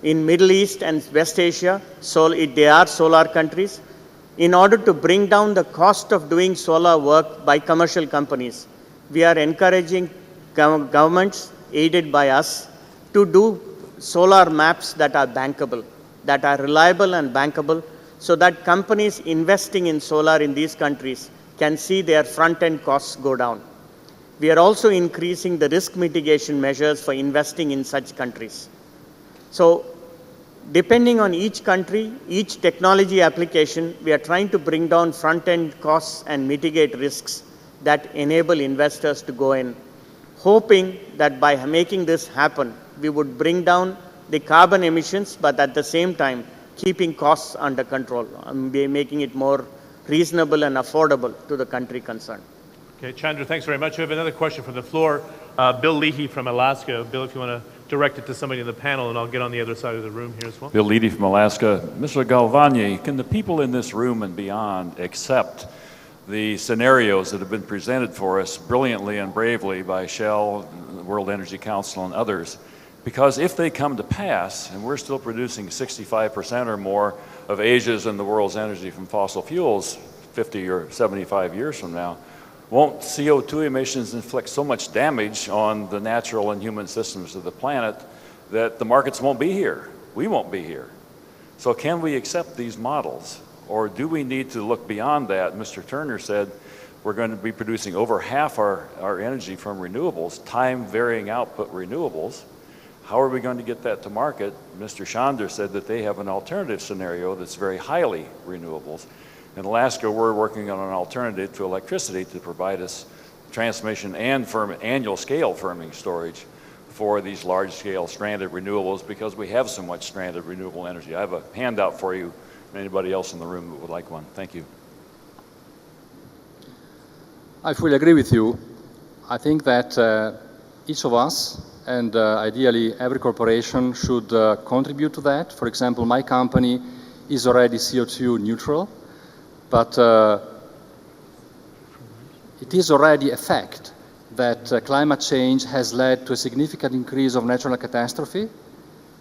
in Middle East and West Asia, they are solar countries. In order to bring down the cost of doing solar work by commercial companies, we are encouraging governments, aided by us, to do solar maps that are bankable, that are reliable and bankable, so that companies investing in solar in these countries can see their front-end costs go down. We are also increasing the risk mitigation measures for investing in such countries. So, depending on each country, each technology application, we are trying to bring down front-end costs and mitigate risks that enable investors to go in, hoping that by making this happen, we would bring down the carbon emissions, but at the same time, keeping costs under control, and making it more reasonable and affordable to the country concerned. Okay, Chandra, thanks very much. We have another question from the floor. Bill Leahy from Alaska. Bill, if you want to direct it to somebody in the panel, and I'll get on the other side of the room here as well. Bill Leahy from Alaska. Mr. Galvani, can the people in this room and beyond accept the scenarios that have been presented for us brilliantly and bravely by Shell, the World Energy Council, and others? Because if they come to pass, and we're still producing 65% or more of Asia's and the world's energy from fossil fuels 50 or 75 years from now, won't CO2 emissions inflict so much damage on the natural and human systems of the planet that the markets won't be here? We won't be here. So can we accept these models? Or do we need to look beyond that? Mr. Turner said we're going to be producing over half our energy from renewables, time-varying output renewables. How are we going to get that to market? Mr. Chandra said that they have an alternative scenario that's very highly renewables. In Alaska, we're working on an alternative to electricity to provide us transmission and annual scale firming storage. for these large-scale stranded renewables because we have so much stranded renewable energy. I have a handout for you, and anybody else in the room that would like one. Thank you. I fully agree with you. I think that each of us, and ideally every corporation, should contribute to that. For example, my company is already CO2 neutral, but it is already a fact that climate change has led to a significant increase of natural catastrophe.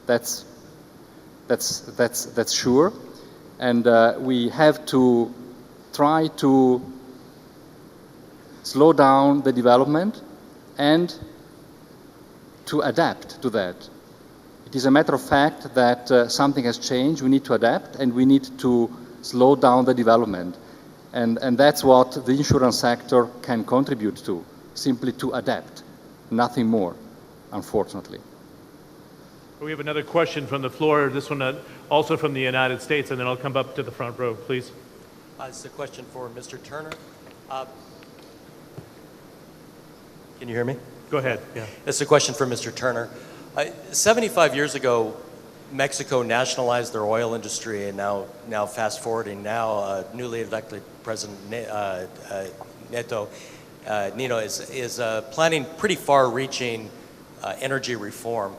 That's sure. And we have to try to slow down the development and to adapt to that. It is a matter of fact that something has changed, we need to adapt, and we need to slow down the development. And that's what the insurance sector can contribute to, simply to adapt, nothing more, unfortunately. We have another question from the floor, this one also from the United States, and then I'll come up to the front row, please. It's a question for Mr. Turner. Can you hear me? Go ahead. Yeah. It's a question for Mr. Turner. 75 years ago, Mexico nationalized their oil industry, and now fast forwarding, now newly elected President Nino is planning pretty far-reaching energy reform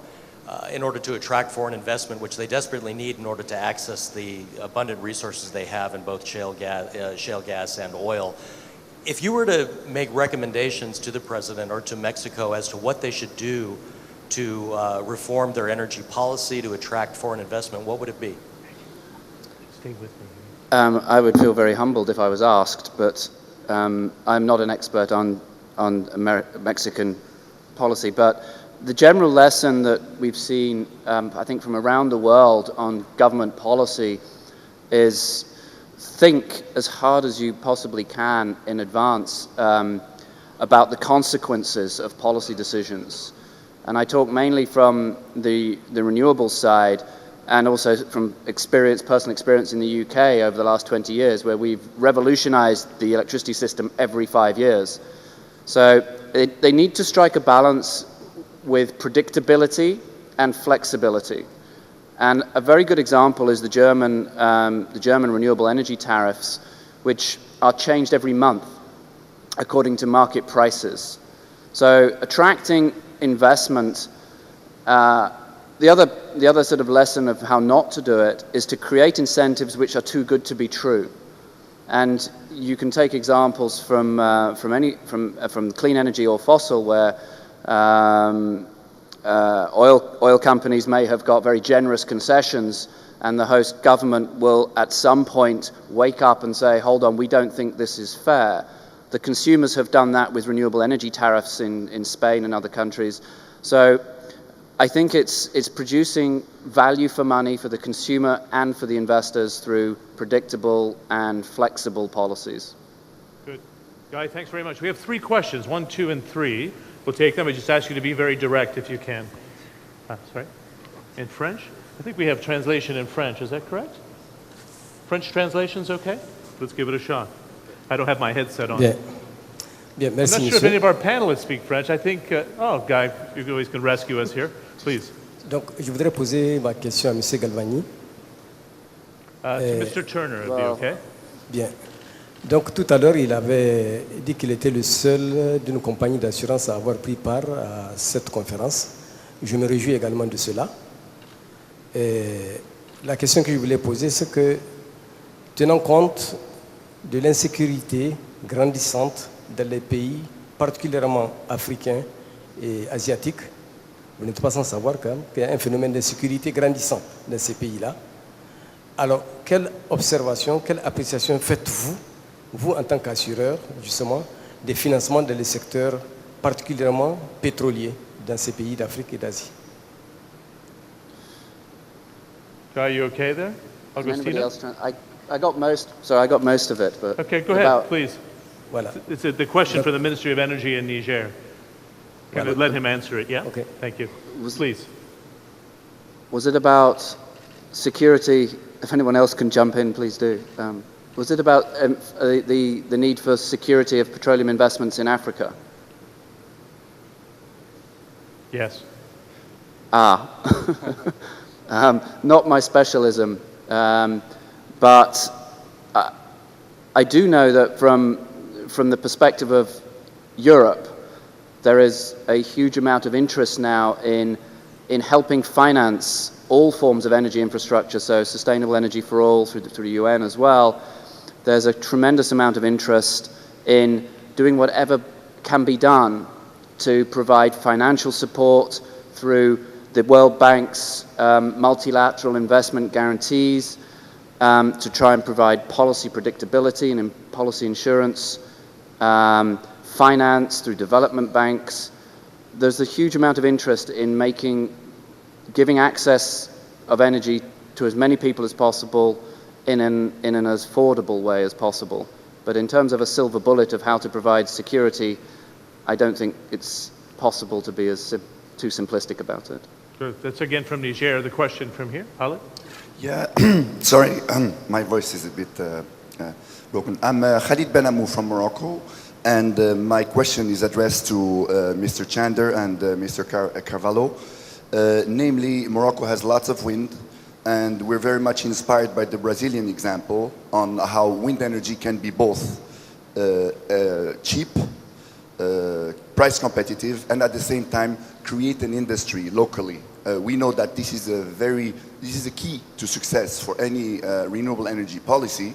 in order to attract foreign investment, which they desperately need in order to access the abundant resources they have in both shale gas and oil. If you were to make recommendations to the president or to Mexico as to what they should do to reform their energy policy to attract foreign investment, what would it be? Stay with me. I would feel very humbled if I was asked, but I'm not an expert on Mexican policy. But the general lesson that we've seen, I think, from around the world on government policy is think as hard as you possibly can in advance about the consequences of policy decisions. And I talk mainly from the renewables side and also from personal experience in the UK over the last 20 years, where we've revolutionized the electricity system every 5 years. So they need to strike a balance with predictability and flexibility. And a very good example is the German renewable energy tariffs, which are changed every month according to market prices. So attracting investment, the other sort of lesson of how not to do it is to create incentives which are too good to be true. And you can take examples from clean energy or fossil, where oil companies may have got very generous concessions, and the host government will at some point wake up and say, hold on, we don't think this is fair. The consumers have done that with renewable energy tariffs in Spain and other countries. So I think it's producing value for money for the consumer and for the investors through predictable and flexible policies. Good. Guy, thanks very much. We have 3 questions, 1, 2, and 3. We'll take them. I just ask you to be very direct if you can. Sorry? In French? I think we have translation in French. Is that correct? French translation's okay? Let's give it a shot. I don't have my headset on. Bien. Bien, I'm merci, not sure if any of our panelists speak French. I think, Guy, you always can rescue us here. Please. Donc, je voudrais poser ma question à M. Galvani. To Mr. Turner, it'd be okay? Bien. Donc, tout à l'heure, il avait dit qu'il était le seul d'une compagnie d'assurance à avoir pris part à cette conférence. Je me réjouis également de cela. Et la question que je voulais poser, c'est que, tenant compte de l'insécurité grandissante dans les pays, particulièrement africains et asiatiques, vous n'êtes pas sans savoir quand même qu'il y a un phénomène d'insécurité grandissant dans ces pays-là. Alors, quelle observation, quelle appréciation faites-vous, vous en tant qu'assureur, justement, des financements dans les secteurs particulièrement pétroliers dans ces pays d'Afrique et d'Asie? Guy, you okay there? Anybody Augustina? else I got most of it. But Okay, go ahead, please. Voilà. It's the question for the Ministry of Energy in Niger. Voilà. Let him answer it, yeah? Okay. Thank you. Please. Was it about security? If anyone else can jump in, please do. Was it about the need for security of petroleum investments in Africa? Yes. Not my specialism, but I do know that from the perspective of Europe, there is a huge amount of interest now in helping finance all forms of energy infrastructure, so sustainable energy for all through the UN as well. There's a tremendous amount of interest in doing whatever can be done to provide financial support through the World Bank's multilateral investment guarantees, to try and provide policy predictability and policy insurance, finance through development banks. There's a huge amount of interest in giving access of energy to as many people as possible in an as affordable way as possible. But in terms of a silver bullet of how to provide security, I don't think it's possible to be too simplistic about it. Good. That's again from Niger. The question from here, Ali? Yeah, sorry, my voice is a bit broken. I'm Khalid Benamou from Morocco, and my question is addressed to Mr. Chander and Mr. Carvalho. Namely, Morocco has lots of wind, and we're very much inspired by the Brazilian example on how wind energy can be both cheap, price competitive, and at the same time create an industry locally. We know that this is a key to success for any renewable energy policy,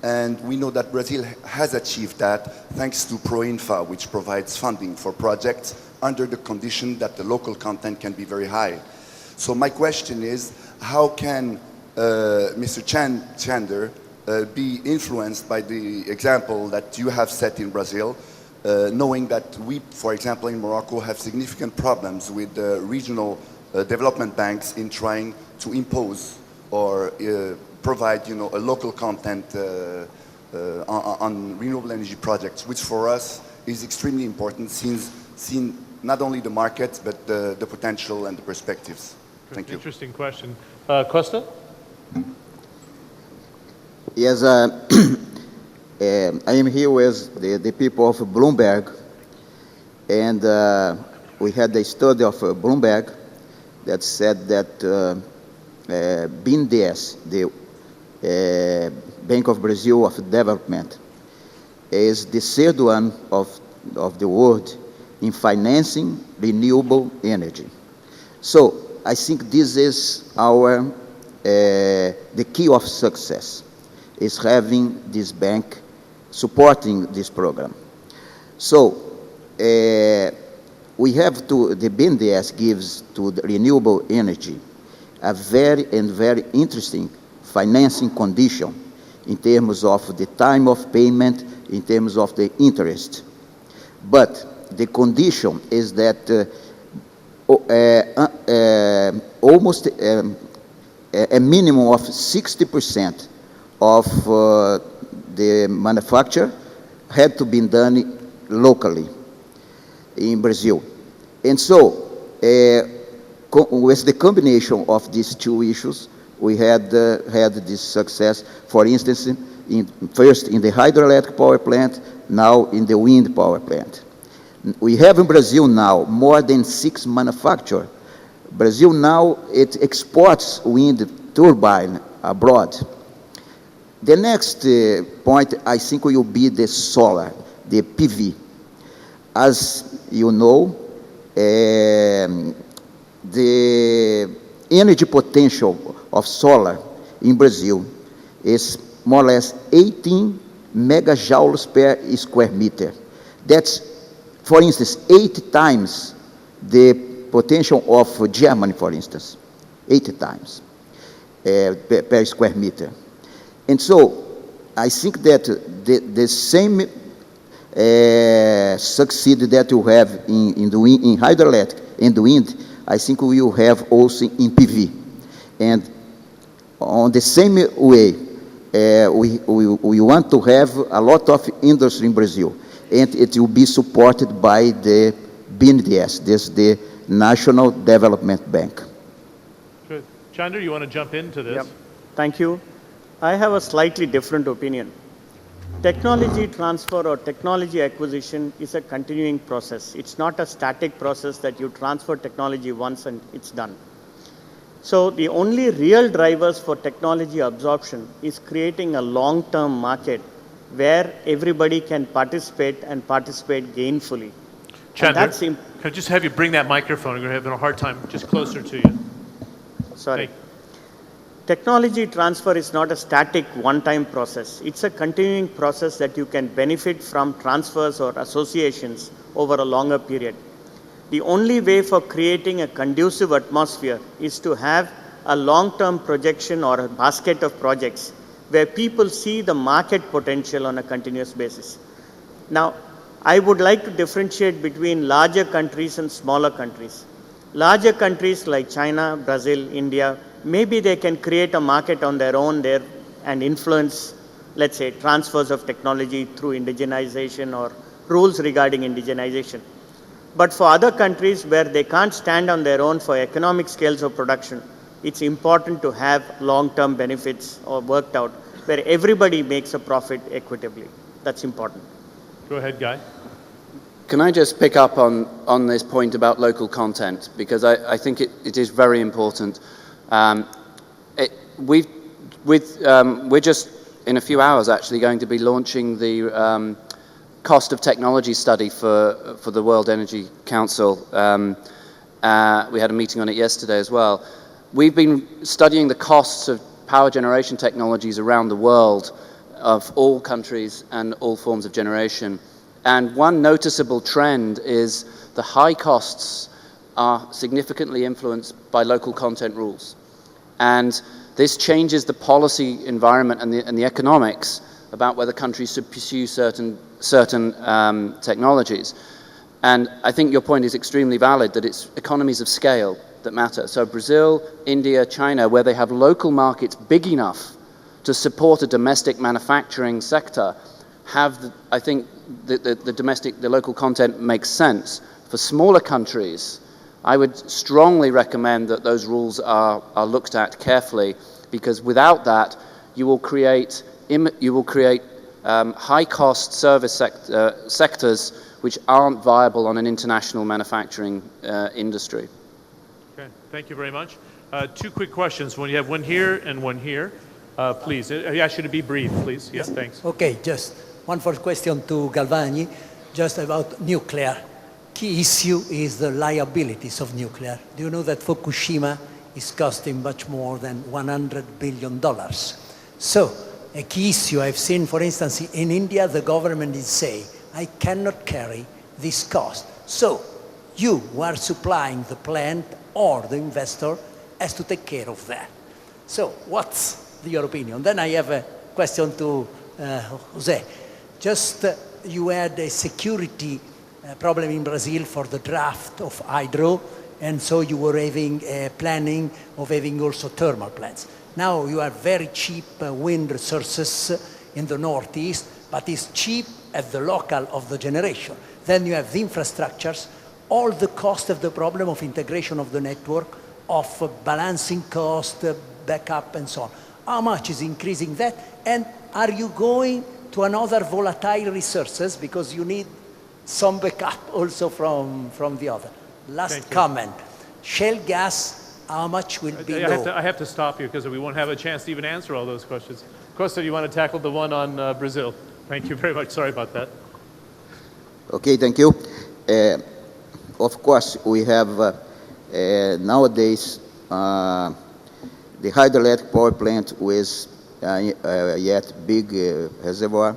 and we know that Brazil has achieved that thanks to ProInfa, which provides funding for projects under the condition that the local content can be very high. So my question is, how can Mr. Chander be influenced by the example that you have set in Brazil, knowing that we, for example, in Morocco, have significant problems with regional development banks in trying to impose or provide, a local content on renewable energy projects, which for us is extremely important, seeing not only the markets but the potential and the perspectives. Thank you. Interesting question. Costa? Yes, I am here with the people of Bloomberg, and we had a study of Bloomberg that said that BNDES, the Bank of Brazil of Development, is the third one of the world in financing renewable energy. So I think this is the key of success, is having this bank supporting this program. So we have the BNDES gives to the renewable energy a very interesting financing condition in terms of the time of payment, in terms of the interest. But the condition is that almost a minimum of 60% of the manufacture had to be done locally in Brazil. And so, with the combination of these two issues, we had this success, for instance, first in the hydroelectric power plant, now in the wind power plant. We have in Brazil now more than 6 manufacturers. Brazil now, it exports wind turbine abroad. The next point, I think, will be the solar, the PV. As you know, the energy potential of solar in Brazil is more or less 18 megajoules per square meter. That's, for instance, 8 times the potential of Germany, for instance, 80 times per square meter. And so I think that the same succeed that you have in hydroelectric and the wind, I think we will have also in PV. And on the same way, we want to have a lot of industry in Brazil, and it will be supported by the BNDES, this the National Development Bank. Good. Chander, you want to jump into this? Yep. Thank you. I have a slightly different opinion. Technology transfer or technology acquisition is a continuing process. It's not a static process that you transfer technology once and it's done. So the only real drivers for technology absorption is creating a long-term market where everybody can participate and participate gainfully. Chandra, can I just have you bring that microphone? We're having a hard time just closer to you. Sorry. Technology transfer is not a static one-time process. It's a continuing process that you can benefit from transfers or associations over a longer period. The only way for creating a conducive atmosphere is to have a long-term projection or a basket of projects where people see the market potential on a continuous basis. Now, I would like to differentiate between larger countries and smaller countries. Larger countries like China, Brazil, India, maybe they can create a market on their own there and influence, let's say, transfers of technology through indigenization or rules regarding indigenization. But for other countries where they can't stand on their own for economic scales of production, it's important to have long-term benefits or worked out where everybody makes a profit equitably. That's important. Go ahead, Guy. Can I just pick up on this point about local content? Because I think it is very important. We're just, in a few hours, actually going to be launching the cost of technology study for the World Energy Council. We had a meeting on it yesterday as well. We've been studying the costs of power generation technologies around the world of all countries and all forms of generation. And one noticeable trend is the high costs are significantly influenced by local content rules. And this changes the policy environment and the economics about whether countries should pursue certain technologies. And I think your point is extremely valid, that it's economies of scale that matter. So Brazil, India, China, where they have local markets big enough to support a domestic manufacturing sector, I think the local content makes sense. For smaller countries, I would strongly recommend that those rules are looked at carefully, because without that, you will create high-cost service sectors which aren't viable on an international manufacturing industry. Okay, thank you very much. Two quick questions. When you have one here and one here, please. I ask you to be brief, please. Yes, thanks. Okay, just one first question to Galvani, just about nuclear. Key issue is the liabilities of nuclear. Do you know that Fukushima is costing much more than $100 billion? So, a key issue I've seen, for instance, in India, the government is saying, I cannot carry this cost. So, you who are supplying the plant or the investor has to take care of that. So, what's your opinion? Then I have a question to Jose. Just you had a security problem in Brazil for the draft of hydro, and so you were having a planning of having also thermal plants. Now you have very cheap wind resources in the northeast, but it's cheap at the local of the generation. Then you have the infrastructures, all the cost of the problem of integration of the network, of balancing cost, backup, and so on. How much is increasing that? And are you going to another volatile resources, because you need some backup also from the other? Last comment, shale gas, how much will be low? I have to stop you because we won't have a chance to even answer all those questions. Costa, you want to tackle the one on Brazil? Thank you very much. Sorry about that. Okay, thank you. Of course, we have nowadays the hydroelectric power plant with yet big reservoir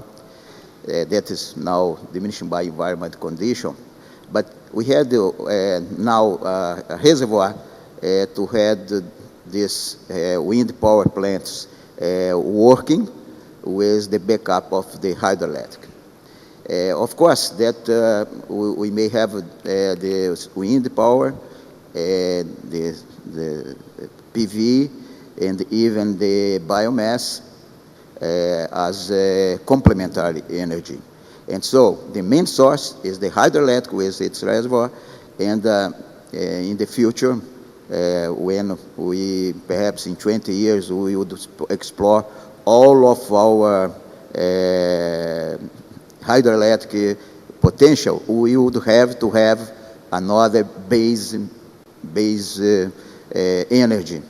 that is now diminishing by environment condition. But we had now a reservoir to have these wind power plants working with the backup of the hydroelectric. Of course, that we may have the wind power, the PV, and even the biomass as complementary energy. And so the main source is the hydroelectric with its reservoir, and in the future, when we, perhaps in 20 years, we would explore all of our hydroelectric potential, we would have to have another base energy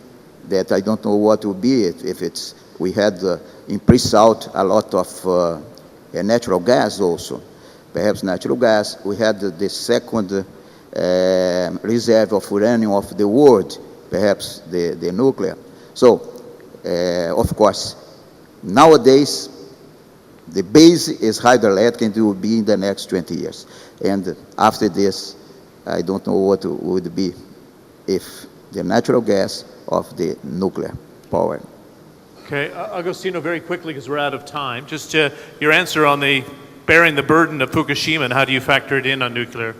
that I don't know what would be if it's, we had in pre-salt a lot of natural gas also, perhaps natural gas. We had the second reserve of uranium of the world, perhaps the nuclear. So, of course, nowadays, the base is hydroelectric and it will be in the next 20 years. And after this, I don't know what would be if the natural gas of the nuclear power. Okay, Agostino, very quickly because we're out of time. Just your answer on the bearing the burden of Fukushima and how do you factor it in on nuclear?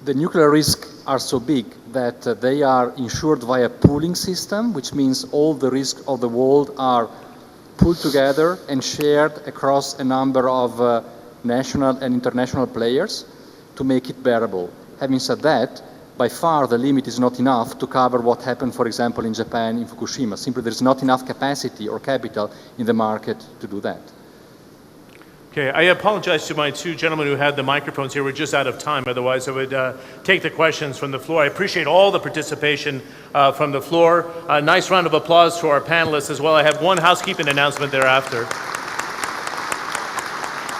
The nuclear risks are so big that they are insured via pooling system, which means all the risks of the world are pulled together and shared across a number of national and international players to make it bearable. Having said that, by far the limit is not enough to cover what happened, for example, in Japan, in Fukushima. Simply there's not enough capacity or capital in the market to do that. Okay, I apologize to my two gentlemen who had the microphones here. We're just out of time. Otherwise, I would take the questions from the floor. I appreciate all the participation from the floor. A nice round of applause to our panelists as well. I have one housekeeping announcement thereafter.